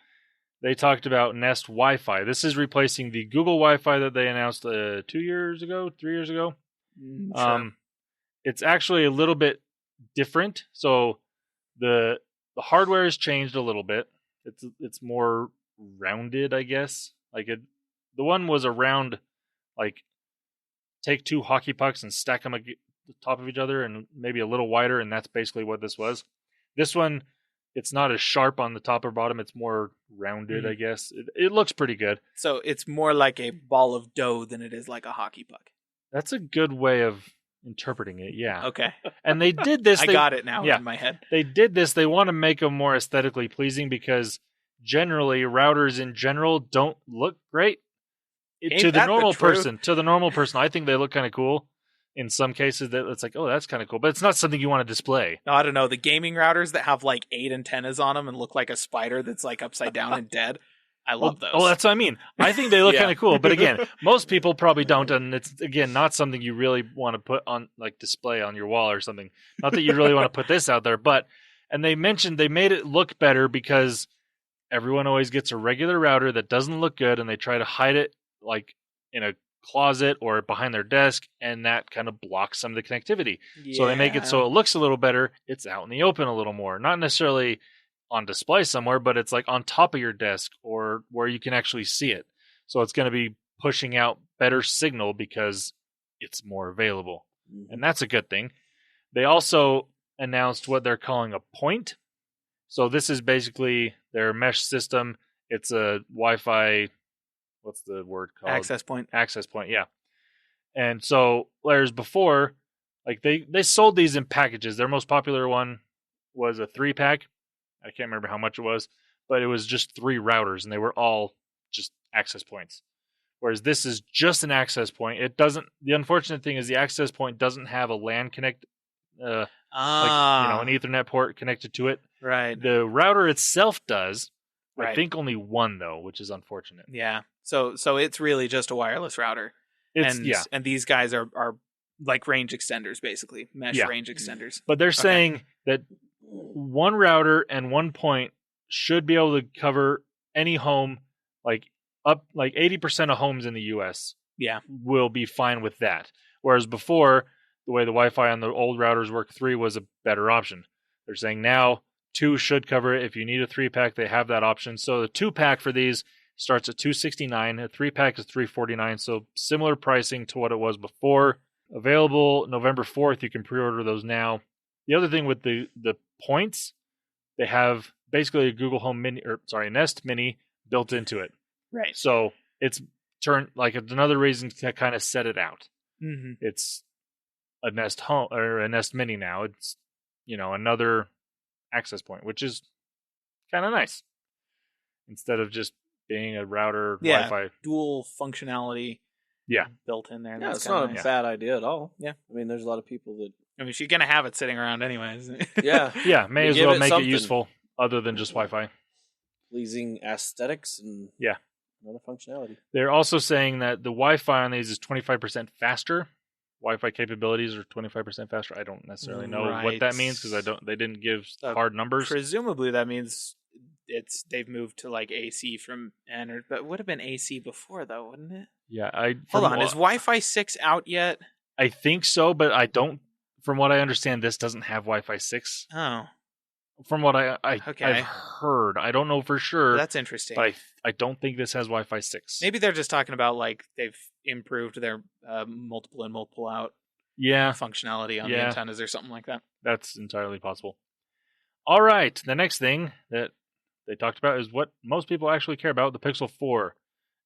they talked about Nest Wi-Fi. This is replacing the Google Wi-Fi that they announced 3 years ago. Sure. It's actually a little bit different. So the hardware has changed a little bit. It's more rounded, I guess. The one was a round, like take 2 hockey pucks and stack them at the top of each other, and maybe a little wider, and that's basically what this was. This one, it's not as sharp on the top or bottom. It's more rounded, I guess. It looks pretty good. So it's more like a ball of dough than it is like a hockey puck. That's a good way of interpreting it, yeah. Okay. And they did this. I got it now in my head. They did this. They want to make them more aesthetically pleasing, because generally routers in general don't look great to the normal person. To the normal person, I think they look kind of cool. In some cases, that it's like, oh, that's kind of cool, but it's not something you want to display. No, I don't know. The gaming routers that have like 8 antennas on them and look like a spider that's like upside down and dead. I love those. Oh, that's what I mean. I think they look kind of cool, but again, most people probably don't, and it's again not something you really want to put on like display on your wall or something. Not that you really want to put this out there, but and they mentioned they made it look better because everyone always gets a regular router that doesn't look good, and they try to hide it like in a closet or behind their desk, and that kind of blocks some of the connectivity. Yeah. So they make it so it looks a little better. It's out in the open a little more, not necessarily on display somewhere, but it's like on top of your desk or where you can actually see it. So it's going to be pushing out better signal because it's more available. And that's a good thing. They also announced what they're calling a point. So this is basically their mesh system. It's a Wi-Fi, what's the word called? Access point. Access point, yeah. And so whereas before, like they sold these in packages. Their most popular one was a 3-pack. I can't remember how much it was, but it was just 3 routers, and they were all just access points. Whereas this is just an access point. It doesn't. The unfortunate thing is the access point doesn't have a LAN connect, like an Ethernet port connected to it. Right. The router itself does. Right. I think only one though, which is unfortunate. Yeah. So it's really just a wireless router. And these guys are like range extenders, basically mesh range extenders. But they're saying that one router and one point should be able to cover any home, like up like 80% of homes in the US Yeah. will be fine with that. Whereas before, the way the Wi-Fi on the old routers worked, 3 was a better option. They're saying now 2 should cover it. If you need a 3-pack, they have that option. So the 2-pack for these starts at $269. A 3-pack is $349. So similar pricing to what it was before. Available November 4th. You can pre-order those now. The other thing with the points, they have basically a Google Home Mini, Nest Mini built into it. Right. So it's it's another reason to kind of set it out. Mm-hmm. It's a Nest Home or a Nest Mini now. It's another access point, which is kind of nice instead of just being a router Wi-Fi. Dual functionality. Yeah, built in there. Yeah, it's not a bad idea at all. Yeah, I mean, there's a lot of people that. I mean, if you're gonna have it sitting around anyways. Yeah, may as well make it useful other than just Wi-Fi. Pleasing aesthetics and another functionality. They're also saying that the Wi-Fi on these is 25% faster. Wi-Fi capabilities are 25% faster. I don't necessarily know what that means because they didn't give hard numbers. Presumably that means they've moved to like AC from but it would have been AC before though, wouldn't it? Yeah, hold on. Is Wi-Fi 6 out yet? I think so, but I don't. From what I understand, this doesn't have Wi-Fi 6. Oh. From what I've heard, I don't know for sure. That's interesting. But I don't think this has Wi-Fi 6. Maybe they're just talking about like they've improved their multiple in, multiple out functionality on the antennas or something like that. That's entirely possible. All right, the next thing that they talked about is what most people actually care about, the Pixel 4,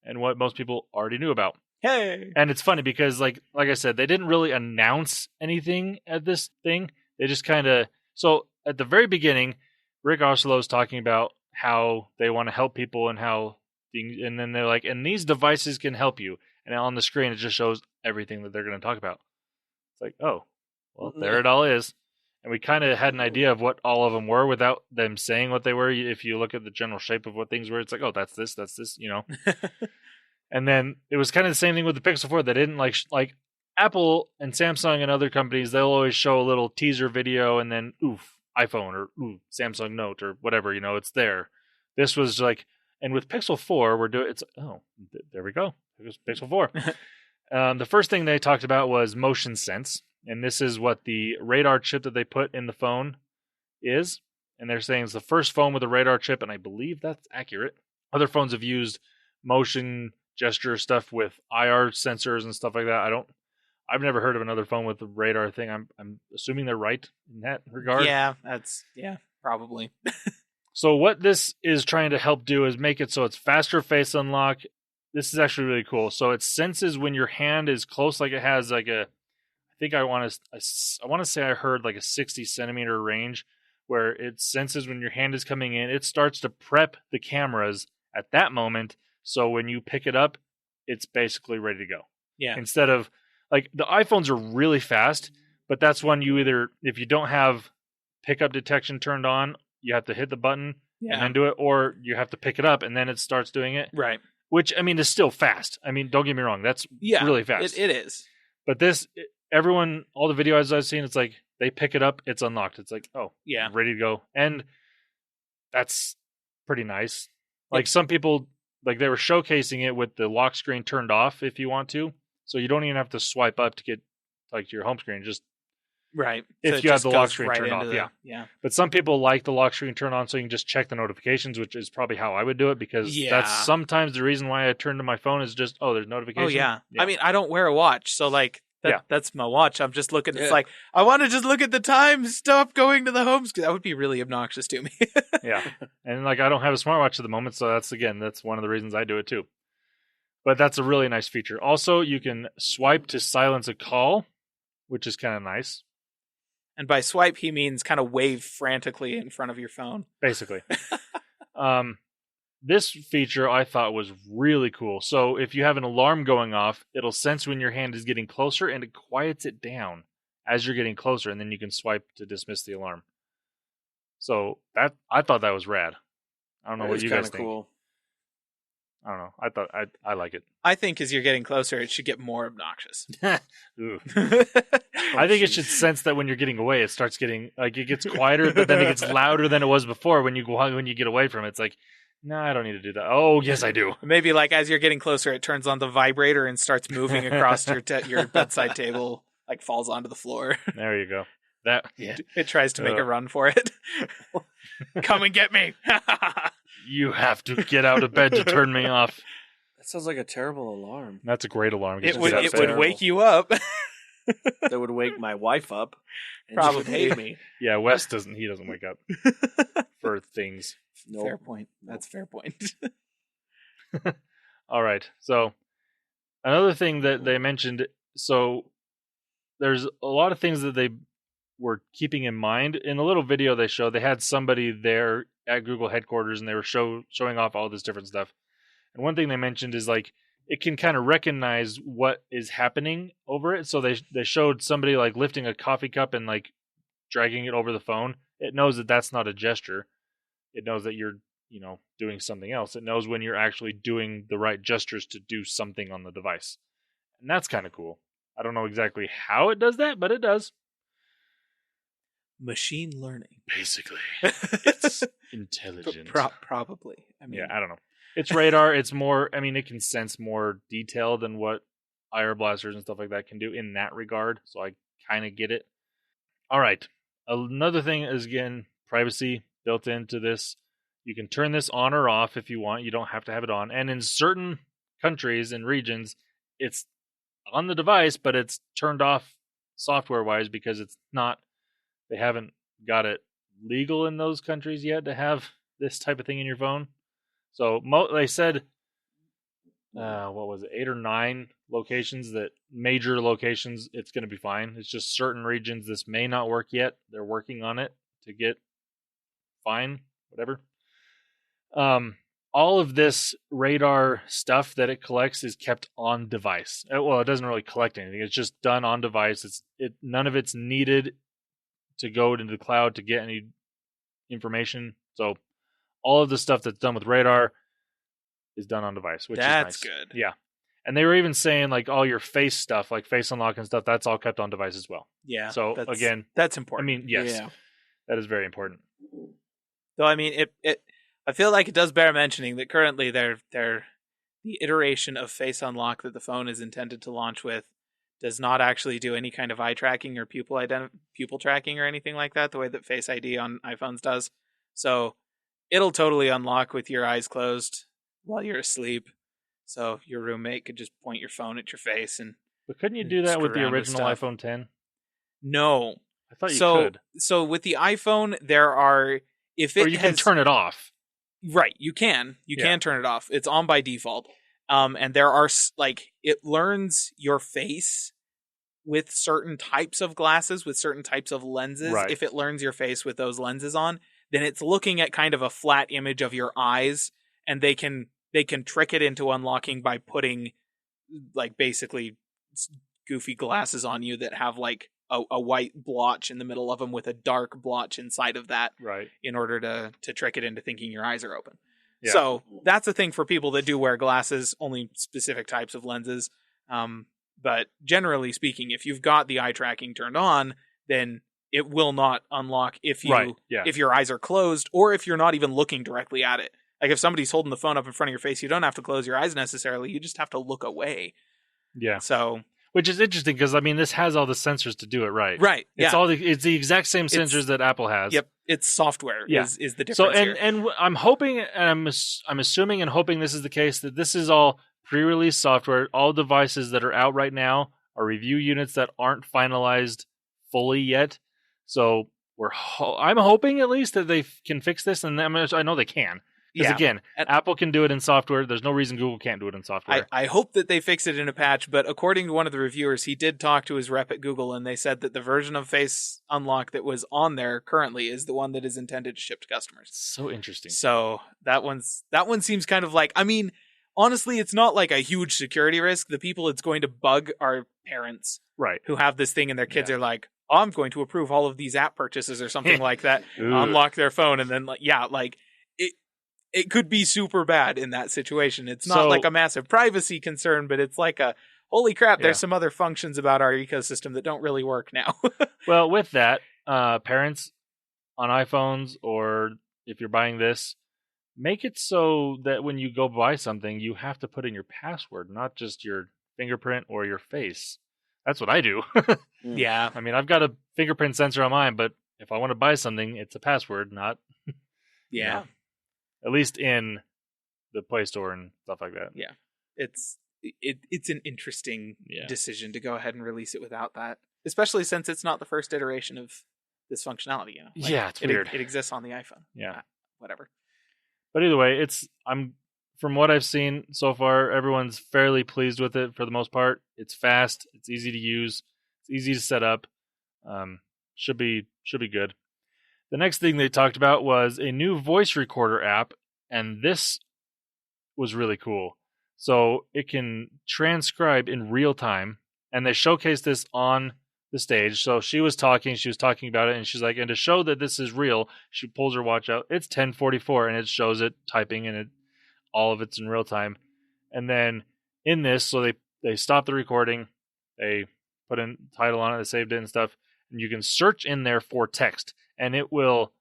and what most people already knew about. Hey! And it's funny because, like I said, they didn't really announce anything at this thing. They just kind of... So, at the very beginning, Rick Oslo is talking about how they want to help people and how... And then they're like, and these devices can help you. And on the screen, it just shows everything that they're going to talk about. It's like, oh, well, there it all is. And we kind of had an idea of what all of them were without them saying what they were. If you look at the general shape of what things were, it's like, oh, that's this, And then it was kind of the same thing with the Pixel 4. They didn't like Apple and Samsung and other companies, they'll always show a little teaser video and then, iPhone or Samsung Note or whatever, it's there. This was like, and with Pixel 4, there we go. It was Pixel 4. The first thing they talked about was motion sense. And this is what the radar chip that they put in the phone is. And they're saying it's the first phone with a radar chip, and I believe that's accurate. Other phones have used motion gesture stuff with IR sensors and stuff like that. I've never heard of another phone with the radar thing. I'm assuming they're right in that regard. Yeah, probably. So what this is trying to help do is make it so it's faster face unlock. This is actually really cool. So it senses when your hand is close, like it has like I want to say I heard like a 60 centimeter range where it senses when your hand is coming in. It starts to prep the cameras at that moment. So when you pick it up, it's basically ready to go. Yeah. Instead of like the iPhones are really fast, but that's when you either, if you don't have pickup detection turned on, you have to hit the button and then do it, or you have to pick it up and then it starts doing it. Right. Which, I mean, is still fast. I mean, don't get me wrong. That's really fast. It is. But all the videos I've seen, it's like they pick it up, it's unlocked. It's like, ready to go. And that's pretty nice. Like some people, like they were showcasing it with the lock screen turned off if you want to. So you don't even have to swipe up to get like to your home screen. Just right. If you have the lock screen turned off. Yeah. But some people like the lock screen turned on so you can just check the notifications, which is probably how I would do it because that's sometimes the reason why I turn to my phone is just, there's notifications. Oh, yeah. I mean, I don't wear a watch. So like that's my watch. I'm just looking. It's like, I want to just look at the time. Stop going to the home screen. That would be really obnoxious to me. Yeah. And like, I don't have a smartwatch at the moment. So that's one of the reasons I do it too. But that's a really nice feature. Also, you can swipe to silence a call, which is kind of nice. And by swipe, he means kind of wave frantically in front of your phone. Basically. This feature I thought was really cool. So if you have an alarm going off, it'll sense when your hand is getting closer and it quiets it down as you're getting closer. And then you can swipe to dismiss the alarm. So I thought that was rad. I don't know what you guys think. Cool. I don't know. I like it. I think as you're getting closer, it should get more obnoxious. I think it should sense that when you're getting away, it starts getting like it gets quieter, but then it gets louder than it was before when you get away from it. It's like No, I don't need to do that. Oh, yes, I do. Maybe like as you're getting closer, it turns on the vibrator and starts moving across your bedside table, like falls onto the floor. There you go. That It tries to make a run for it. Come and get me. You have to get out of bed to turn me off. That sounds like a terrible alarm. That's a great alarm. It would wake you up. That would wake my wife up. And Probably. she would hate me. Yeah, Wes doesn't wake up for things. Nope. Fair point. That's a fair point. All right. So another thing that they mentioned, so there's a lot of things that they were keeping in mind. In a little video they showed, they had somebody there at Google headquarters and they were showing off all this different stuff. And one thing they mentioned is like it can kind of recognize what is happening over it. So they showed somebody like lifting a coffee cup and like dragging it over the phone. It knows that that's not a gesture. It knows that you're, doing something else. It knows when you're actually doing the right gestures to do something on the device. And that's kind of cool. I don't know exactly how it does that, but it does. Machine learning. Basically. It's intelligent. Probably. I mean, Yeah, I don't know. It's radar. It's more, it can sense more detail than what IR blasters and stuff like that can do in that regard. So I kind of get it. All right. Another thing is, again, privacy built into this. You can turn this on or off if you want. You don't have to have it on. And in certain countries and regions, it's on the device, but it's turned off software-wise because they haven't got it legal in those countries yet to have this type of thing in your phone. So they said, 8 or 9 locations, that major locations, it's going to be fine. It's just certain regions, this may not work yet. They're working on it to get fine, whatever. All of this radar stuff that it collects is kept on device. Well, it doesn't really collect anything. It's just done on device. None of it's needed to go into the cloud to get any information. So all of the stuff that's done with radar is done on device, which that's is nice. Good. Yeah. And they were even saying like all your face stuff, like face unlock and stuff, that's all kept on device as well. Yeah. So again, that's important. Yes, Yeah. that is very important. Though I feel like it does bear mentioning that currently the iteration of face unlock that the phone is intended to launch with does not actually do any kind of eye tracking or pupil tracking or anything like that, the way that Face ID on iPhones does. So it'll totally unlock with your eyes closed while you're asleep. So your roommate could just point your phone at your face and. But couldn't you do that with the original iPhone 10? No. I thought you could. So with the iPhone, there are or you can turn it off. Right, you can. You can turn it off. It's on by default. And there are it learns your face with certain types of glasses, with certain types of lenses. Right. If it learns your face with those lenses on, then it's looking at kind of a flat image of your eyes, and they can trick it into unlocking by putting like basically goofy glasses on you that have like a white blotch in the middle of them with a dark blotch inside of that, right? In order to trick it into thinking your eyes are open. Yeah. So that's a thing for people that do wear glasses, only specific types of lenses. But generally speaking, if you've got the eye tracking turned on, then it will not unlock if your eyes are closed, or if you're not even looking directly at it. Like if somebody's holding the phone up in front of your face, you don't have to close your eyes necessarily. You just have to look away. Yeah. So, which is interesting because this has all the sensors to do it right. Right. It's it's the exact same sensors that Apple has. Yep. It's software. Is the difference. So here. and I'm hoping, and I'm assuming and hoping this is the case, that this is all pre-release software. All devices that are out right now are review units that aren't finalized fully yet. So I'm hoping at least that they can fix this, and I know they can. Because again, Apple can do it in software. There's no reason Google can't do it in software. I hope that they fix it in a patch, but according to one of the reviewers, he did talk to his rep at Google, and they said that the version of Face Unlock that was on there currently is the one that is intended to ship to customers. So interesting. So that one seems kind of like, honestly, it's not like a huge security risk. The people it's going to bug are parents, right, who have this thing and their kids are like, oh, I'm going to approve all of these app purchases or something like that, unlock their phone, and then it could be super bad in that situation. It's not like a massive privacy concern, but it's like holy crap, there's some other functions about our ecosystem that don't really work now. Well, with that, parents on iPhones, or if you're buying this, make it so that when you go buy something, you have to put in your password, not just your fingerprint or your face. That's what I do. Yeah. I mean, I've got a fingerprint sensor on mine, but if I want to buy something, it's a password, not Yeah. at least in the Play Store and stuff like that. Yeah. It's an interesting decision to go ahead and release it without that, especially since it's not the first iteration of this functionality. It's weird. It exists on the iPhone. Yeah. Whatever. But either way, from what I've seen so far, everyone's fairly pleased with it for the most part. It's fast, it's easy to use, it's easy to set up. Should be good. The next thing they talked about was a new voice recorder app, and this was really cool. So it can transcribe in real time, and they showcased this on the stage. So she was talking about it, and she's like, and to show that this is real, she pulls her watch out. It's 10:44, and it shows it typing, and all of it's in real time. And then in this, so they stopped the recording, they put a title on it, they saved it and stuff, and you can search in there for text, and it will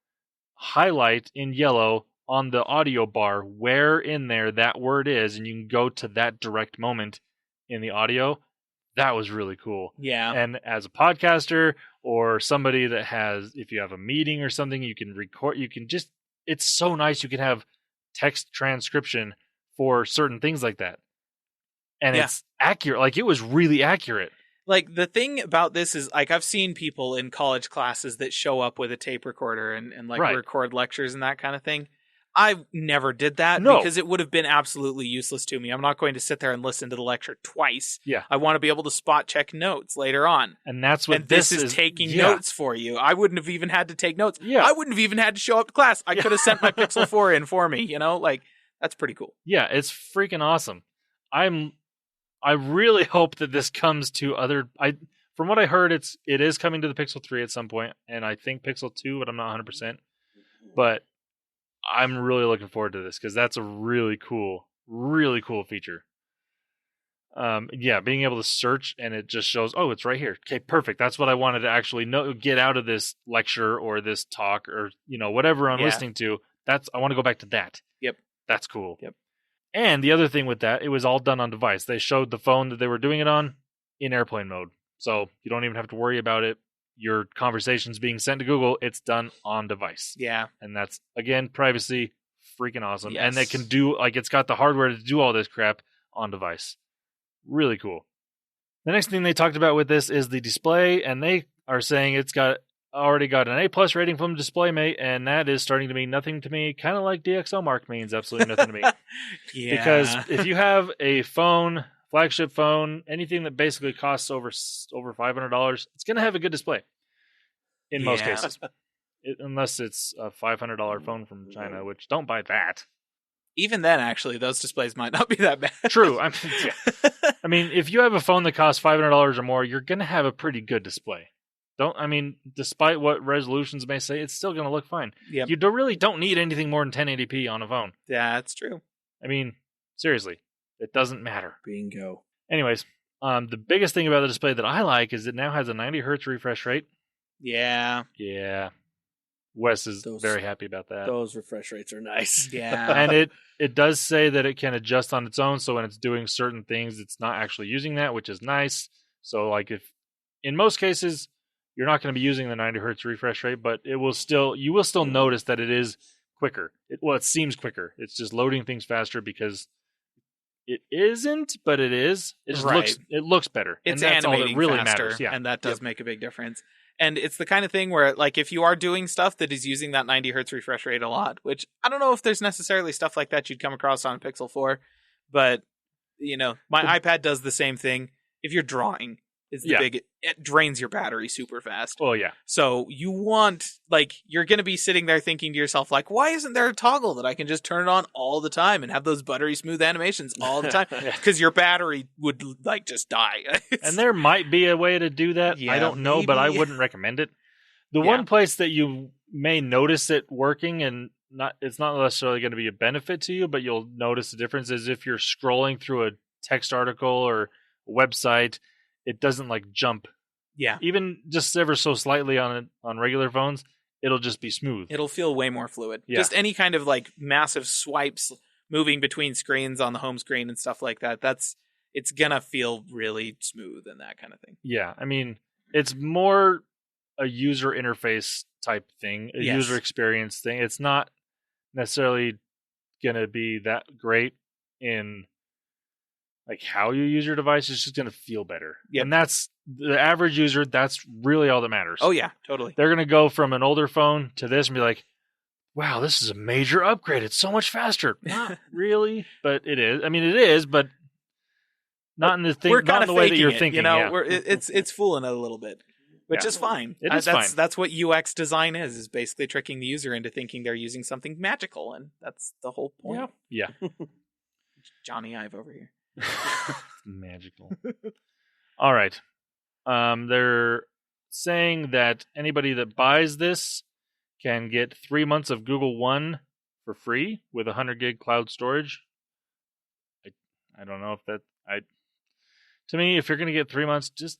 highlight in yellow on the audio bar where in there that word is, and you can go to that direct moment in the audio. That was really cool. Yeah. And as a podcaster or somebody that if you have a meeting or something, you can record, it's so nice. You can have text transcription for certain things like that. And it's accurate. Like, it was really accurate. Like, the thing about this is, like, I've seen people in college classes that show up with a tape recorder and record lectures and that kind of thing. I never did that because it would have been absolutely useless to me. I'm not going to sit there and listen to the lecture twice. Yeah. I want to be able to spot check notes later on. And that's what this is taking notes for you. I wouldn't have even had to take notes. Yeah. I wouldn't have even had to show up to class. I could have sent my Pixel 4 in for me, like, that's pretty cool. Yeah, it's freaking awesome. I really hope that this comes to from what I heard, it is coming to the Pixel 3 at some point, and I think Pixel 2, but I'm not 100%. But I'm really looking forward to this because that's a really cool feature. Being able to search and it just shows, oh, it's right here. Okay, perfect. That's what I wanted to actually get out of this lecture or this talk or whatever I'm listening to. I want to go back to that. Yep, that's cool. Yep. And the other thing with that, it was all done on device. They showed the phone that they were doing it on in airplane mode, so you don't even have to worry about it. Your conversations being sent to Google, it's done on device. Yeah. And that's, again, privacy, freaking awesome. Yes. And they can do, it's got the hardware to do all this crap on device. Really cool. The next thing they talked about with this is the display, and they are saying it's already got an A+ rating from DisplayMate, and that is starting to mean nothing to me, kind of like DxO Mark means absolutely nothing to me. Yeah. Because if you have a phone, flagship phone, anything that basically costs over $500, it's going to have a good display in most cases. Unless it's a $500 phone from China, which don't buy that. Even then, actually, those displays might not be that bad. True. I mean, if you have a phone that costs $500 or more, you're going to have a pretty good display. Despite what resolutions may say, it's still going to look fine. Yep. You really don't need anything more than 1080p on a phone. Yeah, that's true. I mean, seriously, it doesn't matter. Bingo. Anyways, the biggest thing about the display that I like is it now has a 90 hertz refresh rate. Yeah. Yeah. Wes is very happy about that. Those refresh rates are nice. Yeah. And it does say that it can adjust on its own, so when it's doing certain things, it's not actually using that, which is nice. So, if in most cases, you're not going to be using the 90 hertz refresh rate, but you will still notice that it is quicker. It seems quicker. It's just loading things faster because it isn't, but it is. It just looks better. It's and that's animating all that really faster, matters. Yeah. And that does make a big difference. And it's the kind of thing where, if you are doing stuff that is using that 90 hertz refresh rate a lot, which I don't know if there's necessarily stuff like that you'd come across on a Pixel 4, but, my iPad does the same thing. If you're drawing, it drains your battery super fast. Oh, yeah. So you want, you're going to be sitting there thinking to yourself, why isn't there a toggle that I can just turn it on all the time and have those buttery smooth animations all the time? Because your battery would, just die. And there might be a way to do that. Yeah, I don't know, but I wouldn't recommend it. The one place that you may notice it working and it's not necessarily going to be a benefit to you, but you'll notice the difference is if you're scrolling through a text article or a website, it doesn't jump. Yeah. Even just ever so slightly on regular phones, it'll just be smooth. It'll feel way more fluid. Yeah. Just any kind of like massive swipes moving between screens on the home screen and stuff like that. It's gonna feel really smooth and that kind of thing. Yeah, I mean, it's more a user interface type thing, a Yes. user experience thing. It's not necessarily gonna be that great in like how you use your device. It's just gonna feel better. Yep. And that's the average user. That's really all that matters. Oh yeah, totally. They're gonna go from an older phone to this and be like, "Wow, this is a major upgrade. It's so much faster." Not really, but it is. I mean, it is, but not in the thing. We're Not kind in of the way that faking you're it, thinking. you know. Yeah. It's fooling it a little bit, which Yeah. is fine. It is that's fine. That's what UX design is basically tricking the user into thinking they're using something magical, and that's the whole point. Yeah. Johnny Ive over here. Magical. All right. They're saying that anybody that buys this can get 3 months of Google One for free with 100 gig cloud storage. I don't know if that to me, if you're going to get 3 months, just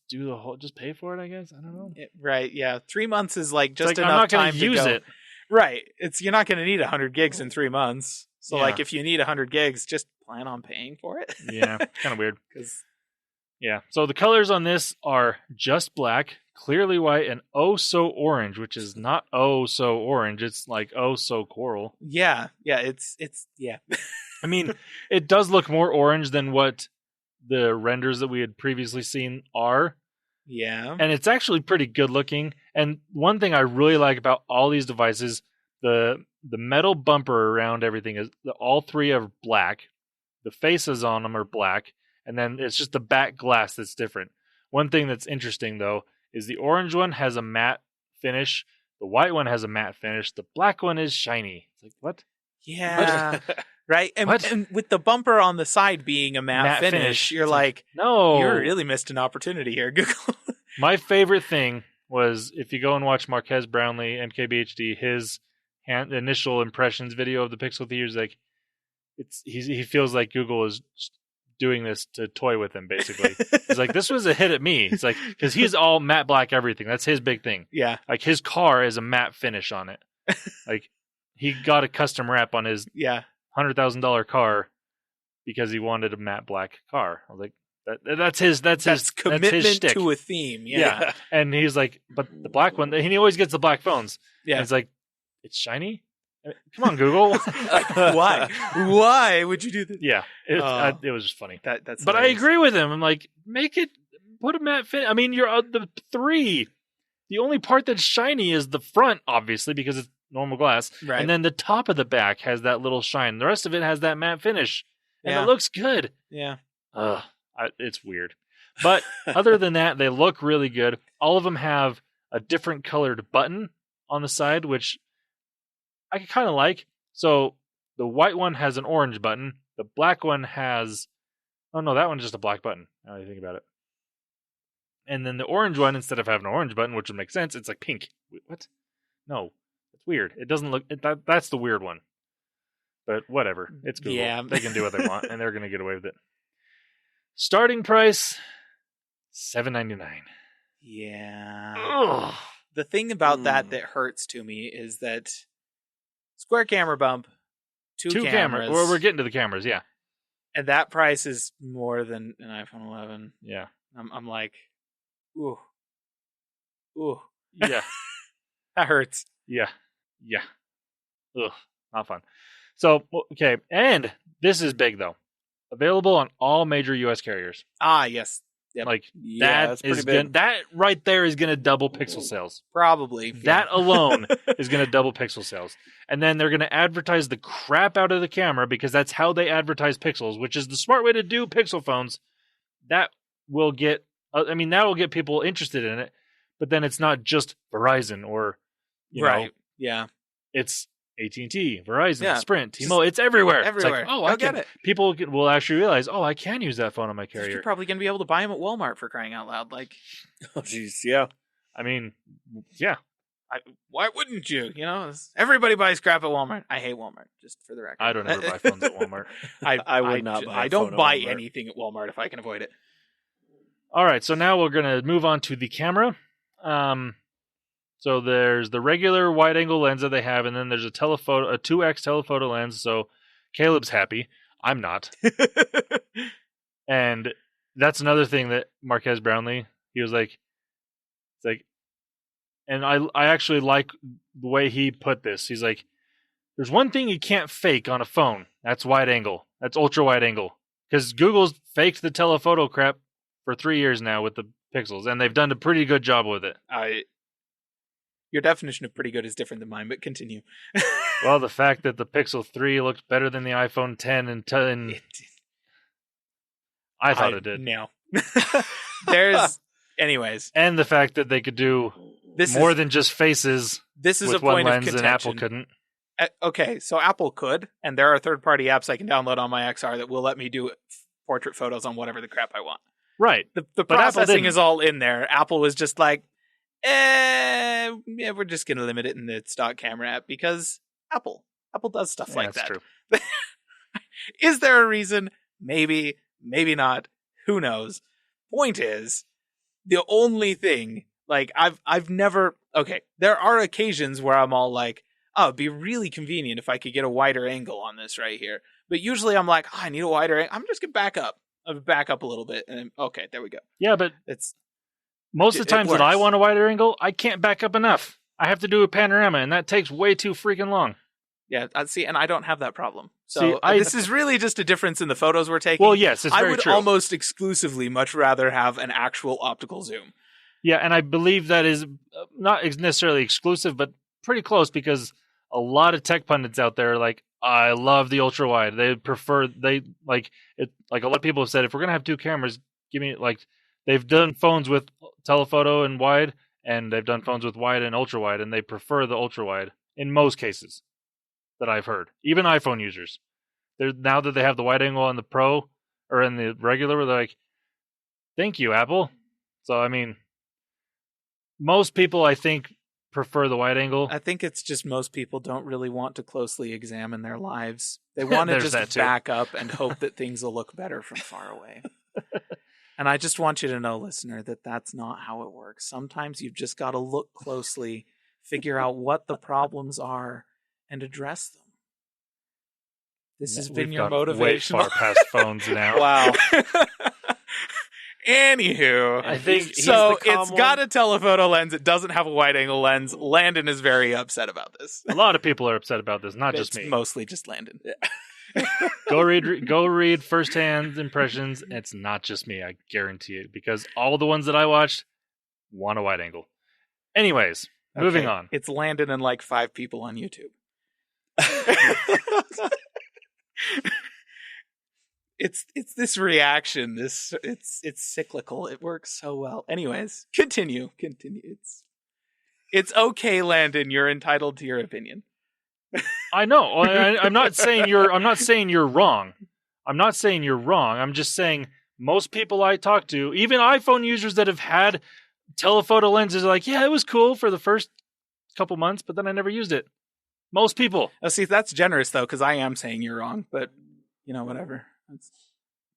do the whole, just pay for it, I guess. I don't know. Right? Yeah, 3 months is like just It's like, enough I'm not time to to use go. it. Right. You're not going to need 100 gigs in 3 months. So Yeah. like if you need 100 gigs, just plan on paying for it. Yeah, kind of weird. 'Cause- Yeah. So the colors on this are just black, clearly white, and oh so orange, which is not oh so orange. It's like oh so coral. yeah, it's yeah. I mean, it does look more orange than what the renders that we had previously seen are. Yeah. And it's actually pretty good looking. And one thing I really like about all these devices, the metal bumper around everything is all three are black. The faces on them are black. And then it's just the back glass that's different. One thing that's interesting, though, is the orange one has a matte finish. The white one has a matte finish. The black one is shiny. It's like, what? Yeah. Right? And, What? and with the bumper on the side being a matte finish, you're It's like, No. you really missed an opportunity here, Google. My favorite thing was if you go and watch Marquez Brownlee, MKBHD, his initial impressions video of the Pixel 3, he's like, he feels like Google is doing this to toy with him, basically. He's like, this was a hit at me. It's like, because he's all matte black everything. That's his big thing. Yeah. Like his car is a matte finish on it. Like he got a custom wrap on his Yeah. $100,000 car because he wanted a matte black car. I was like, that's his Commitment shtick. to a theme. Yeah. And he's like, but the black one, and he always gets the black phones. Yeah. And it's like, it's shiny? Come on, Google. Why? Why would you do this? Yeah. Oh. It was just funny. That's But I hilarious. agree with him. I'm like, put a matte finish. I mean, you're the 3. The only part that's shiny is the front, obviously, because it's normal glass. Right. And then the top of the back has that little shine. The rest of it has that matte finish. And Yeah. it looks good. Yeah. It's weird. But other than that, they look really good. All of them have a different colored button on the side, which I kind of like. So the white one has an orange button. The black one has... Oh, no, that one's just a black button, now that you think about it. And then the orange one, instead of having an orange button, which would make sense, it's like pink. Wait, what? No. It's weird. It doesn't look... That's the weird one. But whatever. It's Google. Yeah. They can do what they want, and they're going to get away with it. Starting price, $7.99. Yeah. Ugh. The thing about that hurts to me is that square camera bump, two cameras. Well, we're getting to the cameras, yeah. And that price is more than an iPhone 11. Yeah. I'm like, ooh. Ooh. Yeah. That hurts. Yeah. Ugh. Not fun. So, okay. And this is big, though. Available on all major U.S. carriers. Ah, yes. Yep. Like, Yeah, that's pretty big. that right there is going to double Pixel sales. Probably. That alone is going to double Pixel sales. And then they're going to advertise the crap out of the camera because that's how they advertise Pixels, which is the smart way to do Pixel phones. That will get, that will get people interested in it. But then it's not just Verizon or, you know, Yeah. it's AT&T, Verizon, Yeah. Sprint, T-Mobile. It's everywhere. Everywhere. It's like, I get it. People will actually realize, I can use that phone on my You're carrier. probably going to be able to buy them at Walmart for crying out loud. Like, Oh, jeez, yeah. I mean, yeah. why wouldn't you? You know, everybody buys crap at Walmart. I hate Walmart, just for the record. I don't ever buy phones at Walmart. I would not buy a I don't phone at buy Walmart. anything at Walmart if I can avoid it. All right, so now we're going to move on to the camera. So there's the regular wide-angle lens that they have, and then there's a 2x telephoto lens. So Caleb's happy. I'm not. And that's another thing that Marquez Brownlee, he was like, it's like, and I actually like the way he put this. He's like, there's one thing you can't fake on a phone. That's wide angle. That's ultra wide angle. Because Google's faked the telephoto crap for 3 years now with the Pixels, and they've done a pretty good job with it. Your definition of pretty good is different than mine, but continue. Well, the fact that the Pixel 3 looked better than the iPhone 10 I thought it did. No. Anyways. And the fact that they could do more than just faces this is with a one point lens of and Apple contention. couldn't. Okay, so Apple could, and there are third-party apps I can download on my XR that will let me do portrait photos on whatever the crap I want. Right. The processing is all in there. Apple was just like, yeah, we're just going to limit it in the stock camera app because Apple does stuff like that. True. Is there a reason? Maybe, maybe not. Who knows? Point is, the only thing, like, I've never, okay, there are occasions where I'm all like, oh, it'd be really convenient if I could get a wider angle on this right here. But usually I'm like, oh, I need a wider angle. I'm just going to back up. I'll back up a little bit. And okay, there we go. Yeah, but most of the times that I want a wider angle, I can't back up enough. I have to do a panorama, and that takes way too freaking long. Yeah, see, and I don't have that problem. So this is really just a difference in the photos we're taking. Well, yes, it's very true. I would almost exclusively much rather have an actual optical zoom. Yeah, and I believe that is not necessarily exclusive, but pretty close, because a lot of tech pundits out there are like, I love the ultra wide. They like it. Like a lot of people have said, if we're gonna have two cameras, give me like they've done phones with telephoto and wide, and they've done phones with wide and ultra wide, and they prefer the ultra wide in most cases that I've heard. Even iPhone users, now that they have the wide angle on the Pro or in the regular, they're like, "Thank you, Apple." So I mean, most people I think prefer the wide angle. I think it's just most people don't really want to closely examine their lives. They want to just back up and hope that things will look better from far away. And I just want you to know, listener, that that's not how it works. Sometimes you've just got to look closely, figure out what the problems are, and address them. This has been your motivation. Way far past phones now. Wow. Anywho, I think so. It's got a telephoto lens. It doesn't have a wide-angle lens. Landon is very upset about this. A lot of people are upset about this, not just me. Mostly just Landon. Go read first-hand impressions. It's not just me, I guarantee it, because all the ones that I watched want a wide angle. Anyways, moving on. It's Landon and like 5 people on YouTube. It's this reaction. It's cyclical. It works so well. Anyways, continue. It's okay, Landon. You're entitled to your opinion. I know. I'm not saying you're wrong. I'm not saying you're wrong. I'm just saying most people I talk to, even iPhone users that have had telephoto lenses, are like, yeah, it was cool for the first couple months, but then I never used it. Most people. Oh, see, that's generous though, because I am saying you're wrong. But whatever.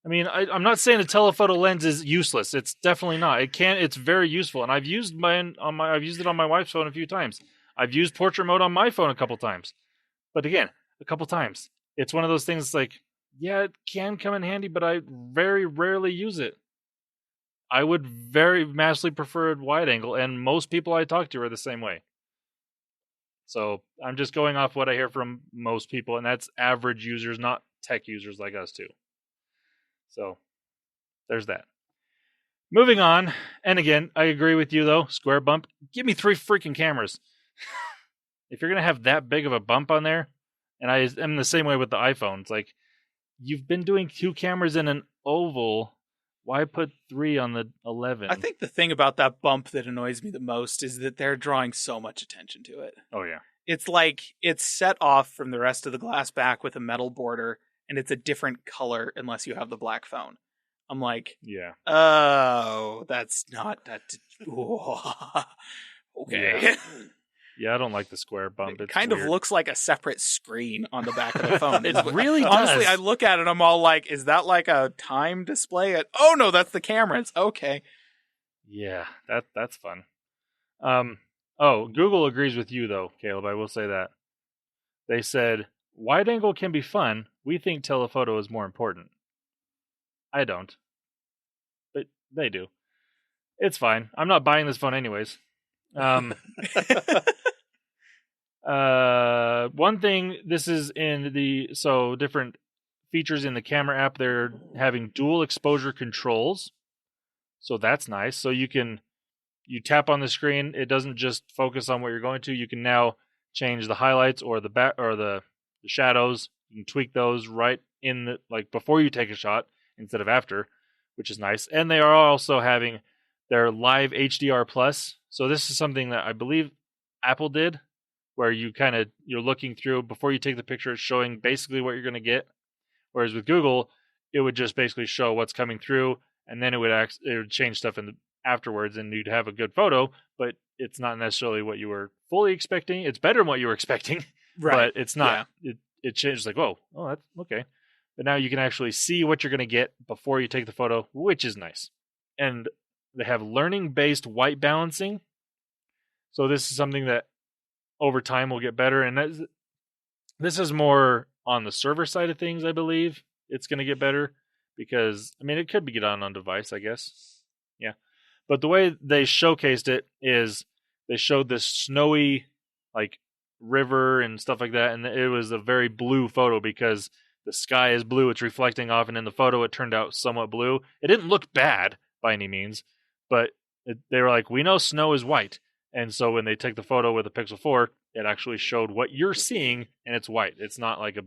I mean, I'm not saying a telephoto lens is useless. It's definitely not. It's very useful, and I've used I've used it on my wife's phone a few times. I've used portrait mode on my phone a couple times, but again, a couple times. It's one of those things like, yeah, it can come in handy, but I very rarely use it. I would very massively prefer a wide angle, and most people I talk to are the same way. So I'm just going off what I hear from most people, and that's average users, not tech users like us too. So there's that. Moving on, and again, I agree with you though. Square bump. Give me 3 freaking cameras. If you're gonna have that big of a bump on there, and I am the same way with the iPhone. It's like, you've been doing 2 cameras in an oval. Why put 3 on the 11? I think the thing about that bump that annoys me the most is that they're drawing so much attention to it. Oh yeah. It's like it's set off from the rest of the glass back with a metal border, and it's a different color unless you have the black phone. I'm like, yeah. Oh, that's not that. Okay. Yeah, I don't like the square bump. It kind of looks like a separate screen on the back of the phone. It really does. Honestly, I look at it, I'm all like, is that like a time display? Oh no, that's the camera. It's okay. Yeah, that's fun. Oh, Google agrees with you, though, Caleb. I will say that. They said, wide angle can be fun. We think telephoto is more important. I don't. But they do. It's fine. I'm not buying this phone anyways. One thing, this is in the, so different features in the camera app, they're having dual exposure controls. So that's nice. So you tap on the screen, it doesn't just focus on what you're going to. You can now change the highlights or the shadows. You can tweak those right in the, like before you take a shot instead of after, which is nice. And they are also having their live HDR plus. So this is something that I believe Apple did, where you're looking through before you take the picture, it's showing basically what you're going to get. Whereas with Google, it would just basically show what's coming through, and then it would change stuff afterwards, and you'd have a good photo, but it's not necessarily what you were fully expecting. It's better than what you were expecting, right? But it's not. Yeah. It changes like, whoa, oh, that's okay. But now you can actually see what you're going to get before you take the photo, which is nice. And they have learning-based white balancing. So this is something that over time will get better. And this is more on the server side of things, I believe. It's going to get better because, I mean, it could be get on device, I guess. Yeah. But the way they showcased it is they showed this snowy, like, river and stuff like that, and it was a very blue photo because the sky is blue, it's reflecting off, and in the photo it turned out somewhat blue. It didn't look bad by any means, but they were like, we know snow is white, and so when they took the photo with the Pixel 4, it actually showed what you're seeing, and it's white. It's not like a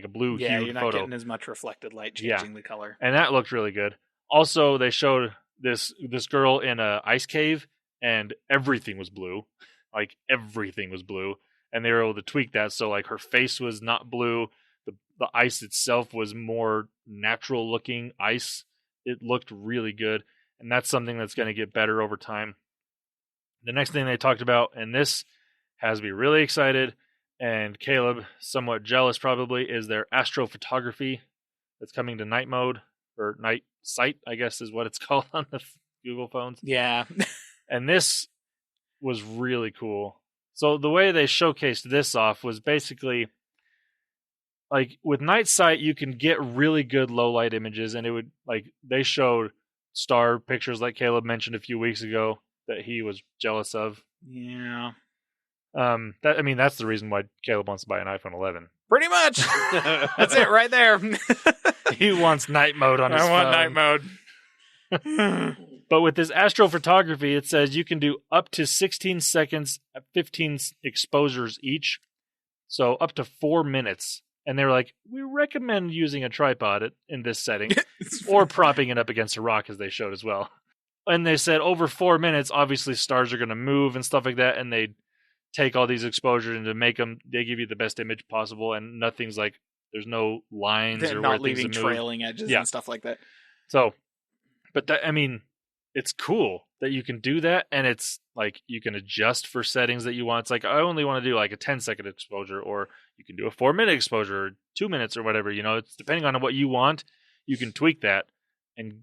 blue hued photo. Yeah, you're not getting as much reflected light changing the color. And that looked really good. Also, they showed this girl in a ice cave, and everything was blue. Like, everything was blue, and they were able to tweak that, so, like, her face was not blue, the ice itself was more natural-looking ice. It looked really good, and that's something that's going to get better over time. The next thing they talked about, and this has me really excited, and Caleb somewhat jealous probably, is their astrophotography that's coming to night mode, or night sight, I guess is what it's called on the Google phones. Yeah. And this was really cool. So the way they showcased this off was basically, like, with night sight, you can get really good low light images, and it would, like, they showed star pictures like Caleb mentioned a few weeks ago that he was jealous of. Yeah. That's the reason why Caleb wants to buy an iPhone 11. Pretty much. That's it right there. He wants night mode on his phone. I want night mode. But with this astrophotography, it says you can do up to 16 seconds at 15 exposures each. So up to 4 minutes. And they were like, we recommend using a tripod in this setting or propping it up against a rock, as they showed as well. And they said over 4 minutes, obviously stars are going to move and stuff like that. And they take all these exposures and to make them, they give you the best image possible. And nothing's like, there's no lines They're or not where leaving things move. trailing edges and stuff like that. So, but that, it's cool that you can do that, and it's like you can adjust for settings that you want. It's like, I only want to do like a 10-second exposure, or you can do a 4-minute exposure, or 2 minutes, or whatever. You know, it's depending on what you want. You can tweak that and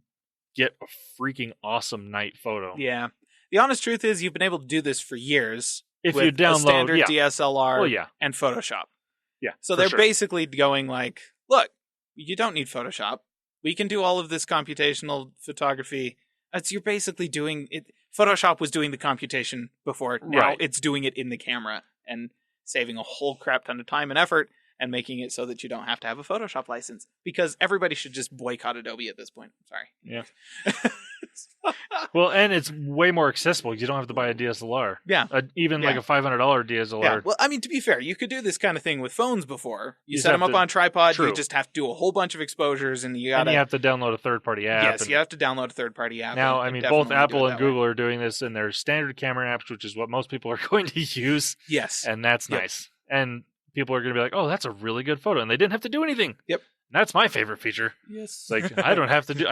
get a freaking awesome night photo. Yeah. The honest truth is, you've been able to do this for years if with you download a standard DSLR and Photoshop. Yeah. So they're basically going like, look, you don't need Photoshop. We can do all of this computational photography. You're basically doing it. Photoshop was doing the computation before. Now it's doing it in the camera and saving a whole crap ton of time and effort and making it so that you don't have to have a Photoshop license, because everybody should just boycott Adobe at this point. Sorry. Yeah. Well, and it's way more accessible. You don't have to buy a DSLR. Yeah. Even like a $500 DSLR. Yeah. Well, to be fair, you could do this kind of thing with phones before. You set them up on tripod. True. You just have to do a whole bunch of exposures, and you have to download a third-party app. Yes, you have to download a third-party app. Now, both Apple and Google are doing this in their standard camera apps, which is what most people are going to use. Yes. And that's nice. And people are going to be like, oh, that's a really good photo. And they didn't have to do anything. Yep. And that's my favorite feature. Yes. Like, I don't have to do...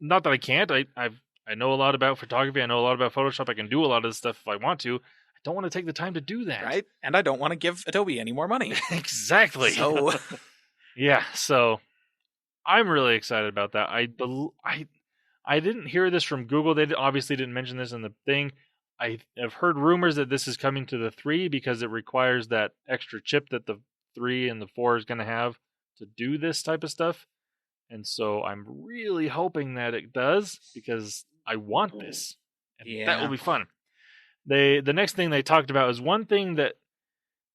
not that I can't. I know a lot about photography. I know a lot about Photoshop. I can do a lot of this stuff if I want to. I don't want to take the time to do that. Right. And I don't want to give Adobe any more money. Exactly. So... yeah. So I'm really excited about that. I didn't hear this from Google. They obviously didn't mention this in the thing. I have heard rumors that this is coming to the 3 because it requires that extra chip that the 3 and the 4 is going to have to do this type of stuff. And so I'm really hoping that it does because I want this. And that will be fun. The next thing they talked about is one thing that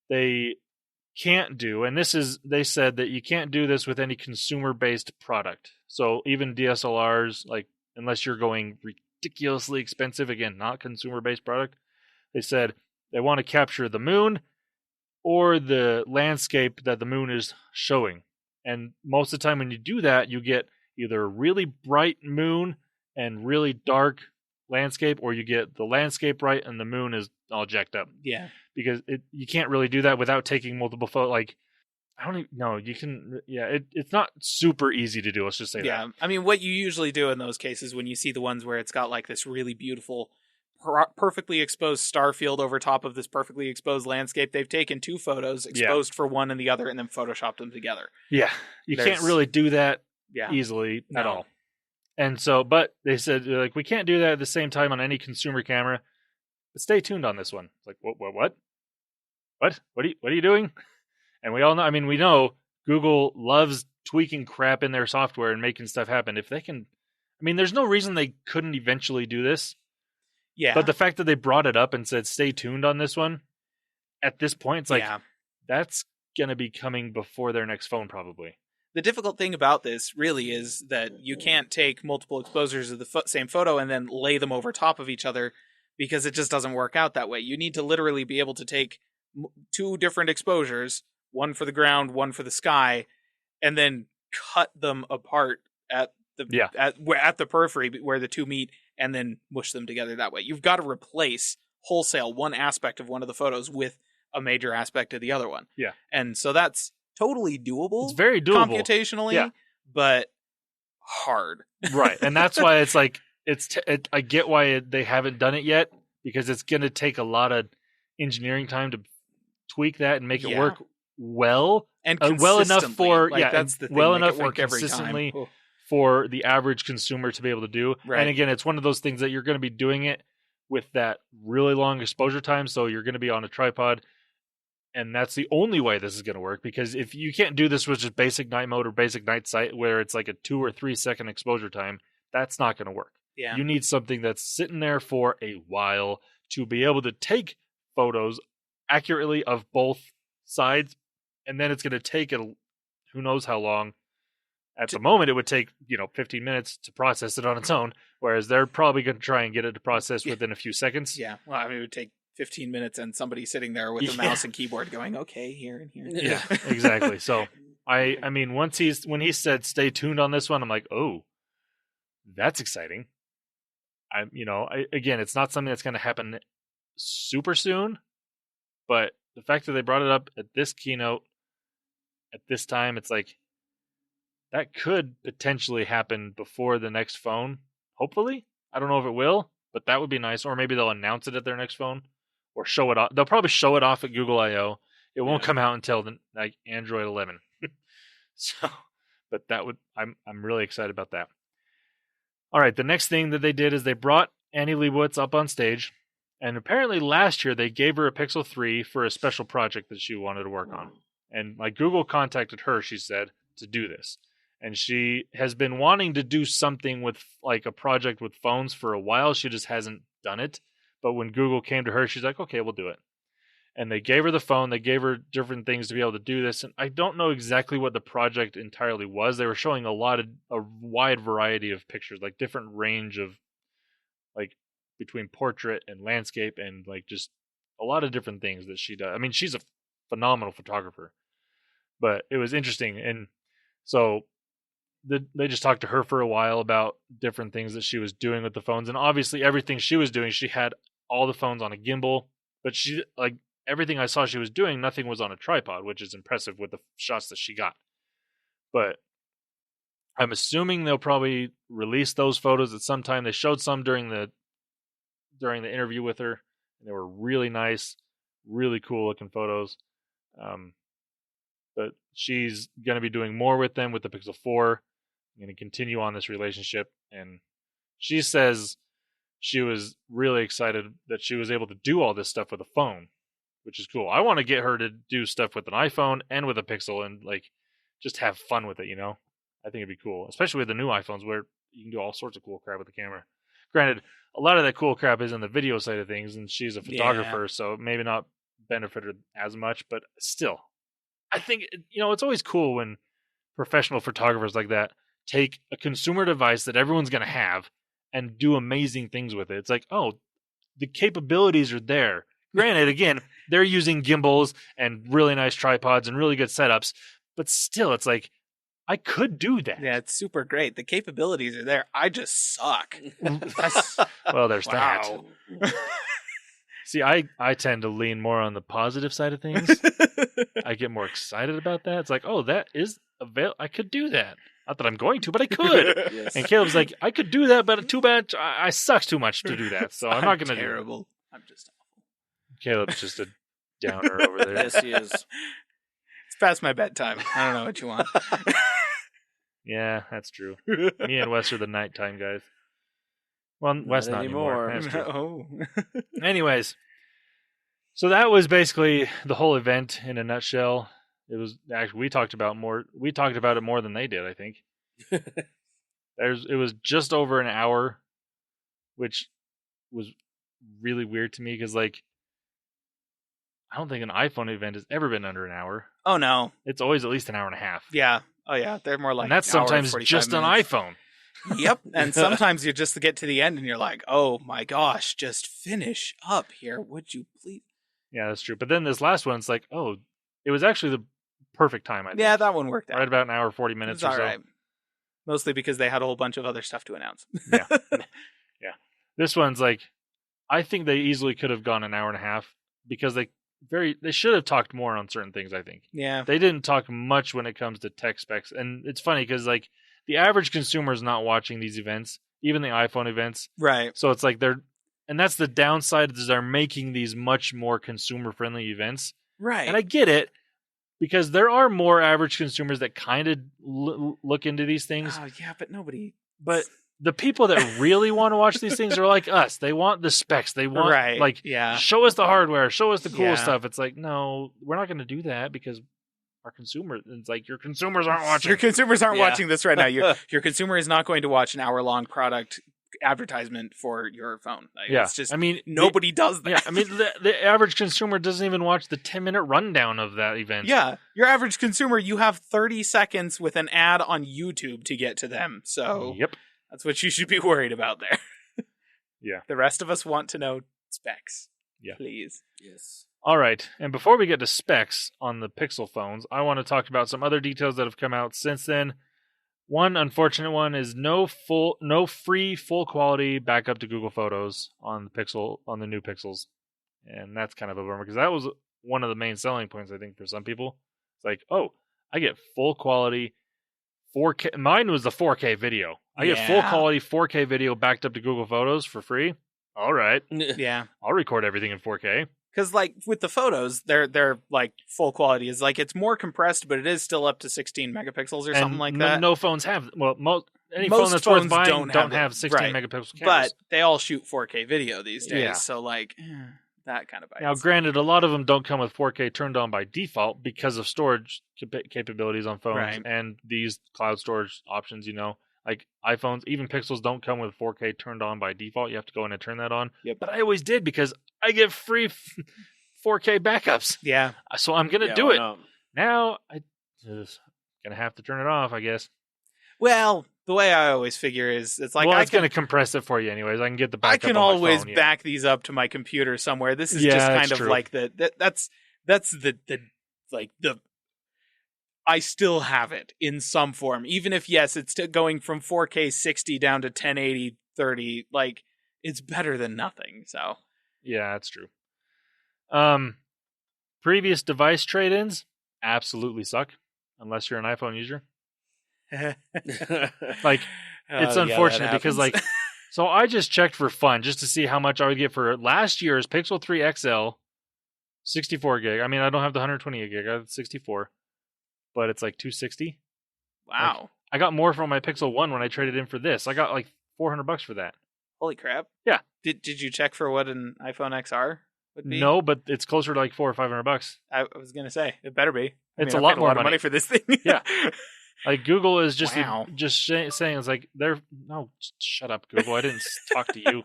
they can't do, and they said that you can't do this with any consumer-based product. So even DSLRs, like unless you're going ridiculously expensive, again, not consumer-based product, they said they want to capture the moon or the landscape that the moon is showing. And most of the time when you do that, you get either a really bright moon and really dark landscape, or you get the landscape right and the moon is all jacked up. Yeah. Because you can't really do that without taking multiple photos. Like, I don't even know. You can, it's not super easy to do. Let's just say that. Yeah. I mean, what you usually do in those cases when you see the ones where it's got like this really beautiful, perfectly exposed star field over top of this perfectly exposed landscape, they've taken 2 photos, exposed for one and the other, and then photoshopped them together. Yeah. You can't really do that easily at No. all. And so, but they said, like, we can't do that at the same time on any consumer camera. But stay tuned on this one. It's like, what? What are you doing? And we all know, I mean, we know Google loves tweaking crap in their software and making stuff happen. If they can, I mean, there's no reason they couldn't eventually do this. Yeah. But the fact that they brought it up and said, stay tuned on this one, at this point, it's like, that's going to be coming before their next phone, probably. The difficult thing about this really is that you can't take multiple exposures of the same photo and then lay them over top of each other, because it just doesn't work out that way. You need to literally be able to take 2 different exposures, one for the ground, one for the sky, and then cut them apart at the periphery where the 2 meet, and then mush them together that way. You've got to replace wholesale one aspect of one of the photos with a major aspect of the other one. Yeah. And so that's totally doable. It's very doable. Computationally, but hard. Right. And that's why it's like, I get why they haven't done it yet, because it's going to take a lot of engineering time to tweak that and make it work well, and well enough for that's the thing, well make enough it work and every consistently time. for the average consumer to be able to do. Right. And again, it's one of those things that you're going to be doing it with that really long exposure time, so you're going to be on a tripod, and that's the only way this is going to work. Because if you can't do this with just basic night mode or basic night sight, where it's like a 2 or 3 second exposure time, that's not going to work. Yeah. You need something that's sitting there for a while to be able to take photos accurately of both sides, and then it's going to take who knows how long. At the moment, it would take 15 minutes to process it on its own, whereas they're probably going to try and get it to process within a few seconds. Yeah, well, I mean, it would take 15 minutes and somebody sitting there with a mouse and keyboard going, okay, here and here. Yeah, exactly. So I mean, when he said stay tuned on this one, I'm like, oh, that's exciting. Again, it's not something that's going to happen super soon, but the fact that they brought it up at this keynote at this time, it's like that could potentially happen before the next phone. Hopefully, I don't know if it will, but that would be nice. Or maybe they'll announce it at their next phone or show it off. They'll probably show it off at Google I/O. It won't come out until Android 11. So, but I'm really excited about that. All right, the next thing that they did is they brought Annie Leibovitz up on stage, and apparently last year they gave her a Pixel 3 for a special project that she wanted to work on. And Google contacted her, she said, to do this. And she has been wanting to do something with a project with phones for a while. She just hasn't done it. But when Google came to her, she's like, okay, we'll do it. And they gave her the phone. They gave her different things to be able to do this. And I don't know exactly what the project entirely was. They were showing a wide variety of pictures, like different range of between portrait and landscape and just a lot of different things that she does. I mean, she's a phenomenal photographer, but it was interesting. And so they just talked to her for a while about different things that she was doing with the phones. And obviously everything she was doing, she had all the phones on a gimbal, but she everything I saw she was doing, nothing was on a tripod, which is impressive with the shots that she got. But I'm assuming they'll probably release those photos at some time. They showed some during the interview with her, and they were really nice, really cool looking photos. But she's going to be doing more with them with the Pixel 4. Going to continue on this relationship, and she says she was really excited that she was able to do all this stuff with a phone, which is cool. I want to get her to do stuff with an iPhone and with a Pixel and like just have fun with it, you know? I think it'd be cool, especially with the new iPhones where you can do all sorts of cool crap with the camera. Granted, a lot of that cool crap is in the video side of things, and she's a photographer, so maybe not benefit her as much, but still, I think, you know, it's always cool when professional photographers like that take a consumer device that everyone's going to have and do amazing things with it. It's like, oh, the capabilities are there. Granted, again, they're using gimbals and really nice tripods and really good setups, but still, it's like, I could do that. Yeah, it's super great. The capabilities are there. I just suck. Well, there's Wow. that. See, I tend to lean more on the positive side of things. I get more excited about that. It's like, oh, that is I could do that. Not that I'm going to, but I could. Yes. And Caleb's like, I could do that, but too bad I suck too much to do that, so I'm not going to do it. Terrible. I'm just awful. Caleb's just a downer over there. Yes, he is. It's past my bedtime. I don't know what you want. Yeah, that's true. Me and Wes are the nighttime guys. Well, Wes not anymore. That's true. Oh. Anyways, so that was basically the whole event in a nutshell. It was actually we talked about it more than they did, I think. It was just over an hour, which was really weird to me because, like, I don't think an iPhone event has ever been under an hour. Oh, no. It's always at least an hour and a half. Yeah. Oh, yeah. They're more like And that's an hour sometimes and just 45 an minutes. iPhone. Yep. And sometimes you just get to the end and you're like, oh, my gosh, just finish up here. Would you please? Yeah, that's true. But then this last one, it's like, oh, it was actually the perfect time, I think. Yeah, that one worked out. Right about an hour, 40 minutes It's or all so. right. Mostly because they had a whole bunch of other stuff to announce. Yeah. Yeah. This one's like, I think they easily could have gone an hour and a half because they should have talked more on certain things, I think. Yeah. They didn't talk much when it comes to tech specs. And it's funny because, like, the average consumer is not watching these events, even the iPhone events. Right. So it's like and that's the downside is they're making these much more consumer-friendly events. Right. And I get it because there are more average consumers that kind of look into these things. Oh, yeah, but nobody. But the people that really want to watch these things are like us. They want the specs. They want, Right. like, Yeah. show us the hardware. Show us the cool Yeah. stuff. It's like, no, we're not going to do that because our consumers, it's like your consumers aren't watching. Your consumers aren't Yeah. watching this right now. Your consumer is not going to watch an hour-long product advertisement for your phone. Like, Yeah. It's just, I mean, nobody does that. Yeah, I mean, the average consumer doesn't even watch the 10-minute rundown of that event. Yeah, your average consumer, you have 30 seconds with an ad on YouTube to get to them. So Yep. that's what you should be worried about there. Yeah. The rest of us want to know specs. Yeah. Please. Yes. All right. And before we get to specs on the Pixel phones, I want to talk about some other details that have come out since then. One unfortunate one is no free full quality backup to Google Photos on the new Pixels. And that's kind of a bummer because that was one of the main selling points, I think, for some people. It's like, oh, I get full quality 4K. Mine was the 4K video. I get full Yeah. quality 4K video backed up to Google Photos for free. All right. Yeah. I'll record everything in 4K. Because, like, with the photos, they're like, full quality is, like, it's more compressed, but it is still up to 16 megapixels or something like that. No phones have, well, any Most phone that's worth phones buying don't have it. 16 Right. megapixel cameras. But they all shoot 4K video these days. Yeah. So, like, that kind of bites. Now, granted, a lot of them don't come with 4K turned on by default because of storage capabilities on phones Right. and these cloud storage options, you know. Like iPhones, even Pixels don't come with 4K turned on by default. You have to go in and turn that on. Yep. But I always did because I get free 4K backups. Yeah. So I'm going to do why it. not? Now, I'm just going to have to turn it off, I guess. Well, the way I always figure is, it's like, Well, I it's can, going to compress it for you anyways. I can get the I backup can on my always phone, yeah. back these up to my computer somewhere. This is Yeah, just that's kind of true. like that's the I still have it in some form, even if, yes, it's going from 4K 60 down to 1080 30. Like, it's better than nothing. So Yeah, that's true. Previous device trade-ins absolutely suck unless you're an iPhone user. Like, it's unfortunate because, like, so I just checked for fun just to see how much I would get for last year's Pixel 3 XL 64 gig. I mean, I don't have the 128 gig. I have the 64, but it's like $260. wow. I got more from my Pixel 1 when I traded in for this. I got like $400 for that. Holy crap! Yeah. Did you check for what an iPhone XR would be? No, but it's closer to like $400 or $500. I was gonna say it better be. It's I a lot paid more of money for this thing. Yeah. Like Google is just Wow. saying it's like they're no, shut up, Google. I didn't talk to you.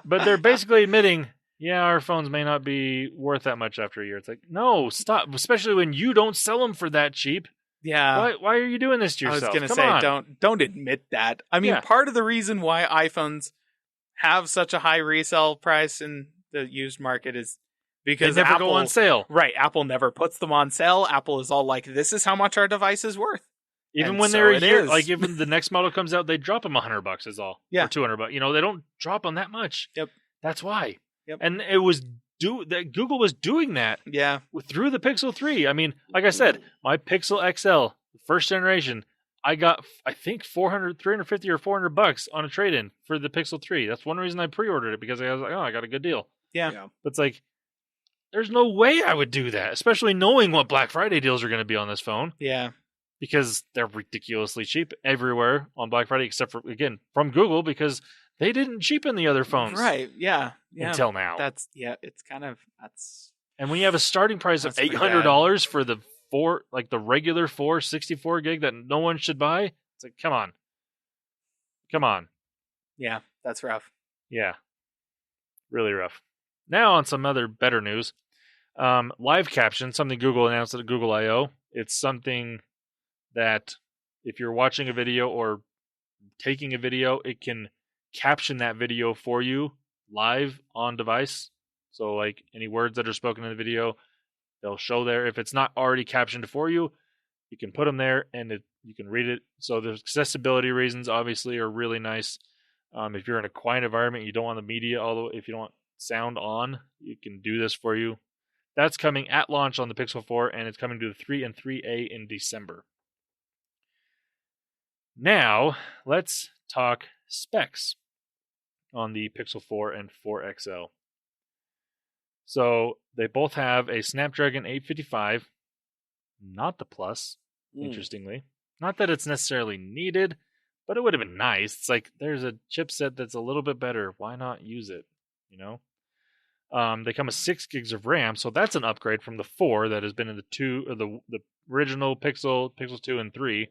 But they're basically admitting, yeah, our phones may not be worth that much after a year. It's like, no, stop. Especially when you don't sell them for that cheap. Yeah. Why are you doing this to I yourself? was gonna Come say, on. don't admit that. I mean, Yeah. part of the reason why iPhones have such a high resale price in the used market is They because never Apple, go on sale. right? Apple never puts them on sale. Apple is all like, "This is how much our device is worth." Even And when so they're a it year, is. like even the next model comes out, they drop them $100 is all. Yeah. Or $200. You know, they don't drop them that much. Yep. That's why. Yep. And it was that Google was doing that Yeah. through the Pixel 3. I mean, like I said, my Pixel XL, first generation, I got, I think, $350 or $400 on a trade-in for the Pixel 3. That's one reason I pre-ordered it, because I was like, oh, I got a good deal. Yeah. But it's like, there's no way I would do that, especially knowing what Black Friday deals are going to be on this phone, Yeah. because they're ridiculously cheap everywhere on Black Friday, except for, again, from Google, because they didn't cheapen the other phones Right. Yeah. Yeah. until now. It's kind of that's And when you have a starting price of That's pretty $800 for the the regular 64 gig that no one should buy, it's like, come on. yeah, that's rough. Yeah, really rough. Now on some other better news, live caption, something Google announced at Google I/O. It's something that if you're watching a video or taking a video, it can caption that video for you live on device. So like any words that are spoken in the video, they'll show there. If it's not already captioned for you, you can put them there and you can read it. So the accessibility reasons obviously are really nice. If you're in a quiet environment, you don't want the media, although if you don't want sound on, you can do this for you. That's coming at launch on the Pixel 4, and it's coming to the 3 and 3A in December. Now, let's talk specs on the Pixel 4 and 4 XL. So they both have a Snapdragon 855, not the Plus, interestingly. Not that it's necessarily needed, but it would have been nice. It's like, there's a chipset that's a little bit better. Why not use it? You know? They come with 6 gigs of RAM, so that's an upgrade from the 4 that has been in the original Pixel 2 and 3.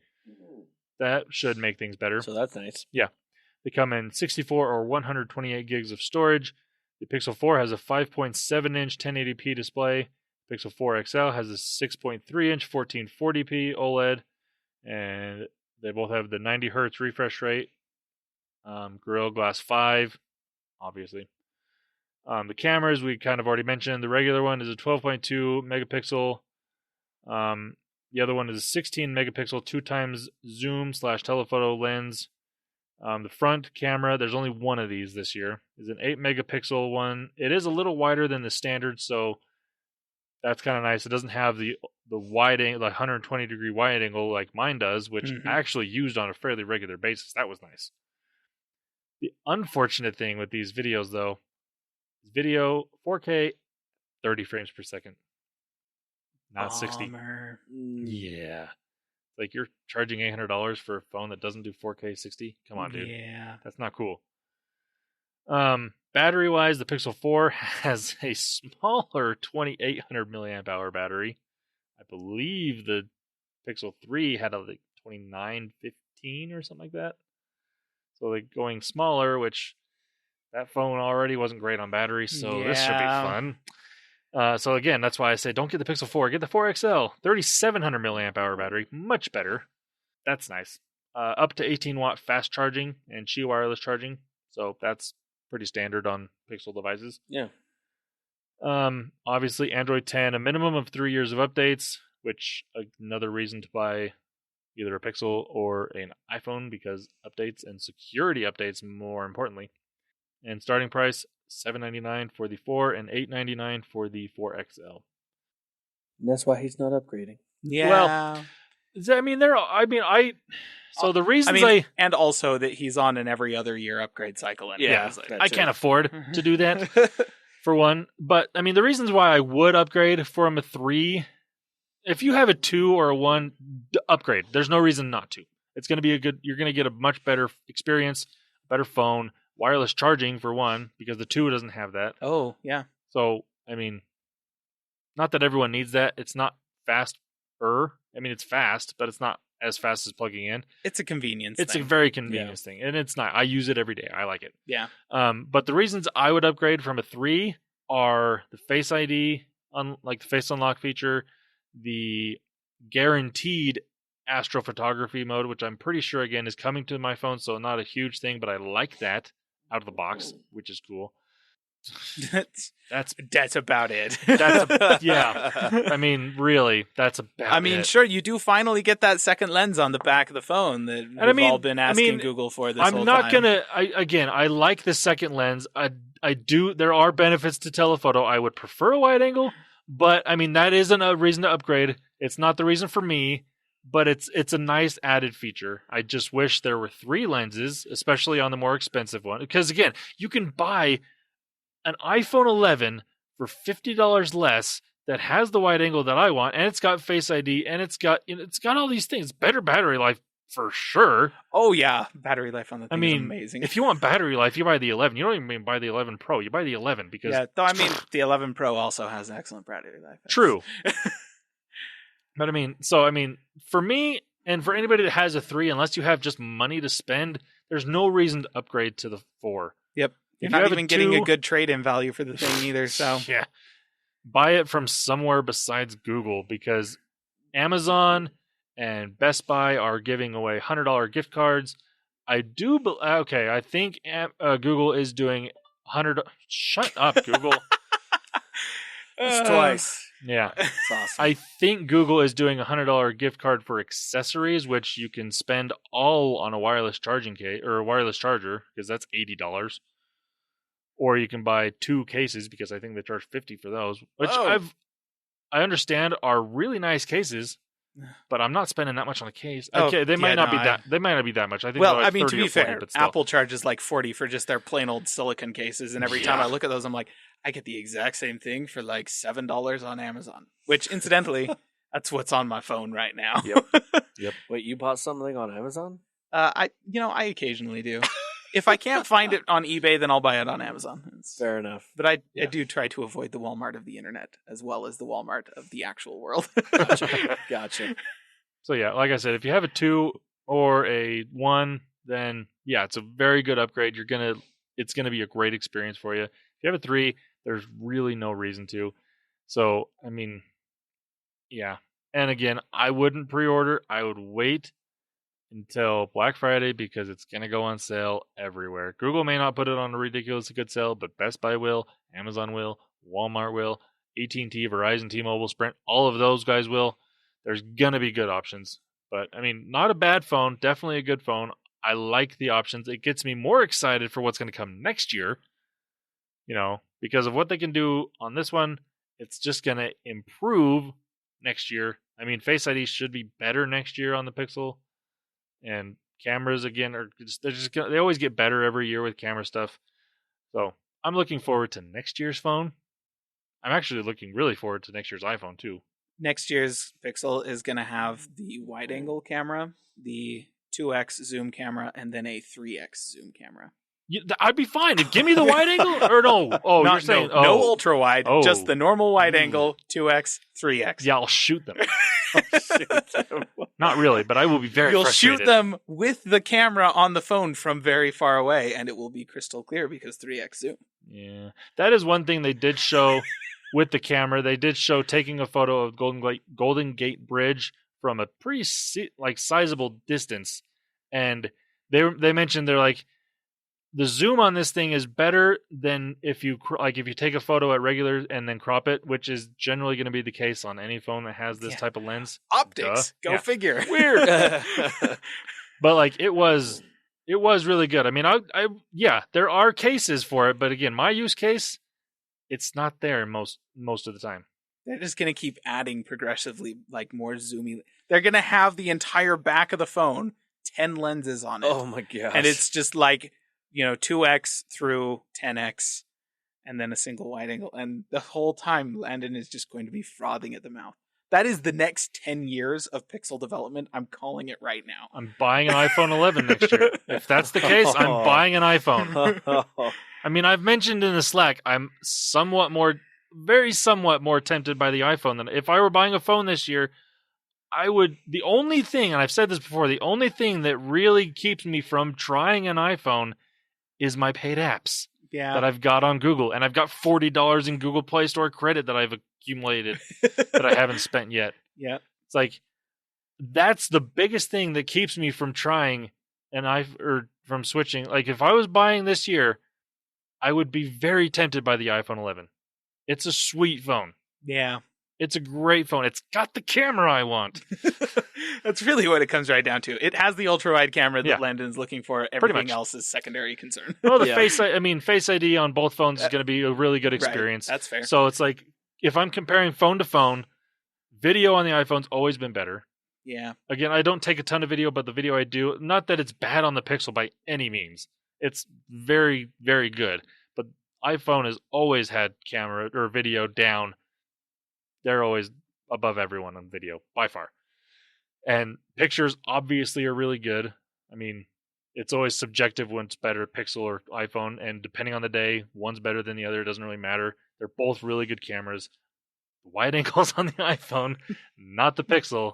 That should make things better. So that's nice. Yeah. They come in 64 or 128 gigs of storage. The Pixel 4 has a 5.7-inch 1080p display. Pixel 4 XL has a 6.3-inch 1440p OLED. And they both have the 90 hertz refresh rate. Gorilla Glass 5, obviously. The cameras, we kind of already mentioned. The regular one is a 12.2 megapixel. The other one is a 16 megapixel 2x zoom / telephoto lens. The front camera, there's only one of these this year, is an 8 megapixel one. It is a little wider than the standard, so that's kind of nice. It doesn't have the wide angle, like 120 degree wide angle like mine does, which I actually used on a fairly regular basis. That was nice. The unfortunate thing with these videos, though, is video 4K 30 frames per second, not 60. Yeah. Like, you're charging $800 for a phone that doesn't do 4K 60? Come on, dude. Yeah. That's not cool. Battery-wise, the Pixel 4 has a smaller 2800 milliamp hour battery. I believe the Pixel 3 had a like 2915 or something like that. So like going smaller, which that phone already wasn't great on battery, so this should be fun. So again, that's why I say don't get the Pixel 4, get the 4 XL, 3700 milliamp hour battery, much better. That's nice. Up to 18 watt fast charging and Qi wireless charging, so that's pretty standard on Pixel devices. Yeah. Obviously Android 10, a minimum of 3 years of updates, which another reason to buy either a Pixel or an iPhone, because updates and security updates more importantly. And starting price $799 for the 4 and $899 for the 4 XL. And that's why he's not upgrading. Yeah. Well, so the reasons and also that he's on an every other year upgrade cycle. Anyway. Yeah, Like, I can't afford to do that for one. But I mean, the reasons why I would upgrade from a 3, if you have a 2 or a 1, upgrade. There's no reason not to. It's going to be you're going to get a much better experience, better phone, wireless charging for one, because the 2 doesn't have that. Oh, yeah. So, I mean, not that everyone needs that. It's not faster. I mean, it's fast, but it's not as fast as plugging in. It's a convenience It's thing. a very convenience thing, and it's not. I use it every day. I like it. Yeah. But the reasons I would upgrade from a 3 are the Face ID, like the face unlock feature, the guaranteed astrophotography mode, which I'm pretty sure again is coming to my phone, so not a huge thing, but I like that out of the box, which is cool. That's about it. Yeah. I mean, really, that's about it. Sure, you do finally get that second lens on the back of the phone that we've all been asking Google for this whole time. I like the second lens. I do. There are benefits to telephoto. I would prefer a wide angle, but I mean, that isn't a reason to upgrade. It's not the reason for me, but it's a nice added feature. I just wish there were 3 lenses, especially on the more expensive one. Because again, you can buy an iPhone 11 for $50 less that has the wide angle that I want, and it's got Face ID, and it's got all these things. Better battery life for sure. Oh yeah, battery life on the thing is amazing. If you want battery life, you buy the 11. You don't even buy the 11 Pro. You buy the 11 because the 11 Pro also has excellent battery life. True. But for me and for anybody that has a 3, unless you have just money to spend, there's no reason to upgrade to the 4. Yep. You're not even getting a good trade-in value for the thing either, so... Yeah. Buy it from somewhere besides Google, because Amazon and Best Buy are giving away $100 gift cards. I think Google is doing $100... Shut up, Google. It's twice. Yeah. It's awesome. I think Google is doing a $100 gift card for accessories, which you can spend all on a wireless charging case or a wireless charger, because that's $80. Or you can buy 2 cases, because I think they charge $50 for those, which I understand are really nice cases, but I'm not spending that much on a case. Okay, they might not be that much. I think. Well, like to be 40, fair, but still. Apple charges like $40 for just their plain old silicon cases, and every time I look at those, I'm like, I get the exact same thing for like $7 on Amazon. Which, incidentally, that's what's on my phone right now. Yep. Wait, you bought something on Amazon? I occasionally do. If I can't find it on eBay, then I'll buy it on Amazon. Fair enough. But I do try to avoid the Walmart of the internet as well as the Walmart of the actual world. Gotcha. So yeah, like I said, if you have a 2 or a 1, then yeah, it's a very good upgrade. It's gonna be a great experience for you. If you have a 3, there's really no reason to. So I mean, yeah. And again, I wouldn't pre-order. I would wait until Black Friday, because it's going to go on sale everywhere. Google may not put it on a ridiculously good sale, but Best Buy will, Amazon will, Walmart will, AT&T, Verizon, T-Mobile, Sprint, all of those guys will. There's going to be good options. But, I mean, not a bad phone, definitely a good phone. I like the options. It gets me more excited for what's going to come next year, because of what they can do on this one. It's just going to improve next year. I mean, Face ID should be better next year on the Pixel. And cameras, again, they always get better every year with camera stuff. So I'm looking forward to next year's phone. I'm actually looking really forward to next year's iPhone too. Next year's Pixel is going to have the wide angle camera, the 2x zoom camera, and then a 3x zoom camera. I'd be fine. Give me the wide angle, or no? Oh, you're saying no ultra wide, just the normal wide angle, 2x, 3x. Yeah, I'll shoot them. Not really, but I will be very frustrated. You'll shoot them with the camera on the phone from very far away, and it will be crystal clear because 3x zoom. Yeah, that is one thing they did show with the camera. They did show taking a photo of Golden Gate Bridge from a pretty sizable distance, and they mentioned they're like, the zoom on this thing is better than if you take a photo at regular and then crop it, which is generally going to be the case on any phone that has this type of lens. Optics, go figure. Weird. But it was really good. I mean, there are cases for it, but again, my use case, it's not there most of the time. They're just going to keep adding progressively more zoomy. They're going to have the entire back of the phone 10 lenses on it. Oh my gosh. And it's just 2x through 10x and then a single wide angle. And the whole time, Landon is just going to be frothing at the mouth. That is the next 10 years of Pixel development. I'm calling it right now. I'm buying an iPhone 11 next year. If that's the case, I'm buying an iPhone. I mean, I've mentioned in the Slack, I'm somewhat more tempted by the iPhone than if I were buying a phone this year. The only thing, and I've said this before, the only thing that really keeps me from trying an iPhone is my paid apps that I've got on Google. And I've got $40 in Google Play Store credit that I've accumulated that I haven't spent yet. Yeah. It's like, that's the biggest thing that keeps me from trying from switching. Like, if I was buying this year, I would be very tempted by the iPhone 11. It's a sweet phone. Yeah. It's a great phone. It's got the camera I want. That's really what it comes right down to. It has the ultra-wide camera that Yeah. Landon's looking for. Everything else is secondary concern. Well, Face ID on both phones is going to be a really good experience. Right. That's fair. So it's like, if I'm comparing phone to phone, video on the iPhone's always been better. Yeah. Again, I don't take a ton of video, but the video I do, not that it's bad on the Pixel by any means. It's very, very good. But iPhone has always had camera or video down. They're always above everyone on video, by far. And pictures obviously are really good. I mean, it's always subjective when it's better, Pixel or iPhone. And depending on the day, one's better than the other. It doesn't really matter. They're both really good cameras. Wide angles on the iPhone, not the Pixel.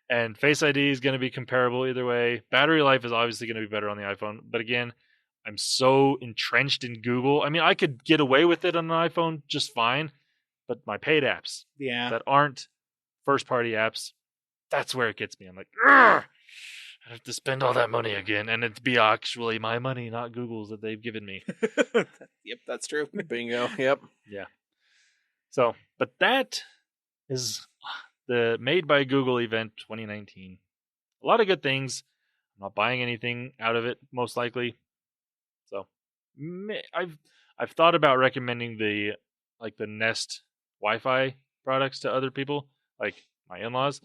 And Face ID is going to be comparable either way. Battery life is obviously going to be better on the iPhone. But again, I'm so entrenched in Google. I mean, I could get away with it on an iPhone just fine. But my paid apps that aren't first-party apps, that's where it gets me. I'm like, I have to spend all that money again. And it'd be actually my money, not Google's that they've given me. Yep, that's true. Bingo. Yep. Yeah. So, but that is the Made by Google event 2019. A lot of good things. I'm not buying anything out of it, most likely. So, I've thought about recommending the Nest Wi-Fi products to other people, like my in-laws,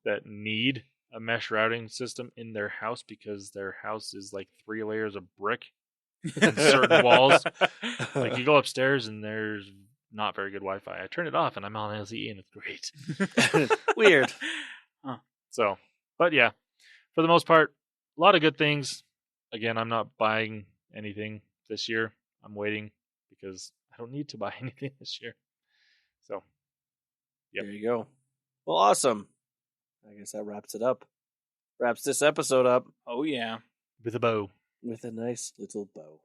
that need a mesh routing system in their house because their house is like 3 layers of brick and certain walls. Like, you go upstairs and there's not very good Wi-Fi. I turn it off and I'm on LTE and it's great. Weird. So, but yeah, for the most part, a lot of good things. Again, I'm not buying anything this year. I'm waiting because I don't need to buy anything this year. So, yep. There you go. Well, awesome. I guess that wraps it up. Wraps this episode up. Oh, yeah. With a bow. With a nice little bow.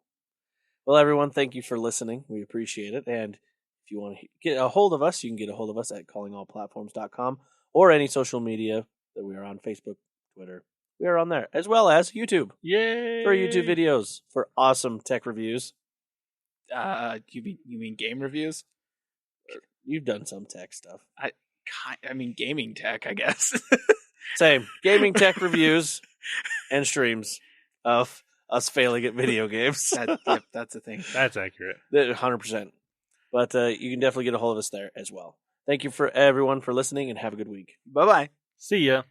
Well, everyone, thank you for listening. We appreciate it. And if you want to get a hold of us, you can get a hold of us at callingallplatforms.com or any social media that we are on: Facebook, Twitter. We are on there, as well as YouTube. Yay! For YouTube videos, for awesome tech reviews. You mean game reviews? You've done some tech stuff. I mean gaming tech, I guess. Same. Gaming tech reviews and streams of us failing at video games. Yep, that's a thing. That's accurate. 100%. But you can definitely get a hold of us there as well. Thank you for everyone for listening, and have a good week. Bye-bye. See ya.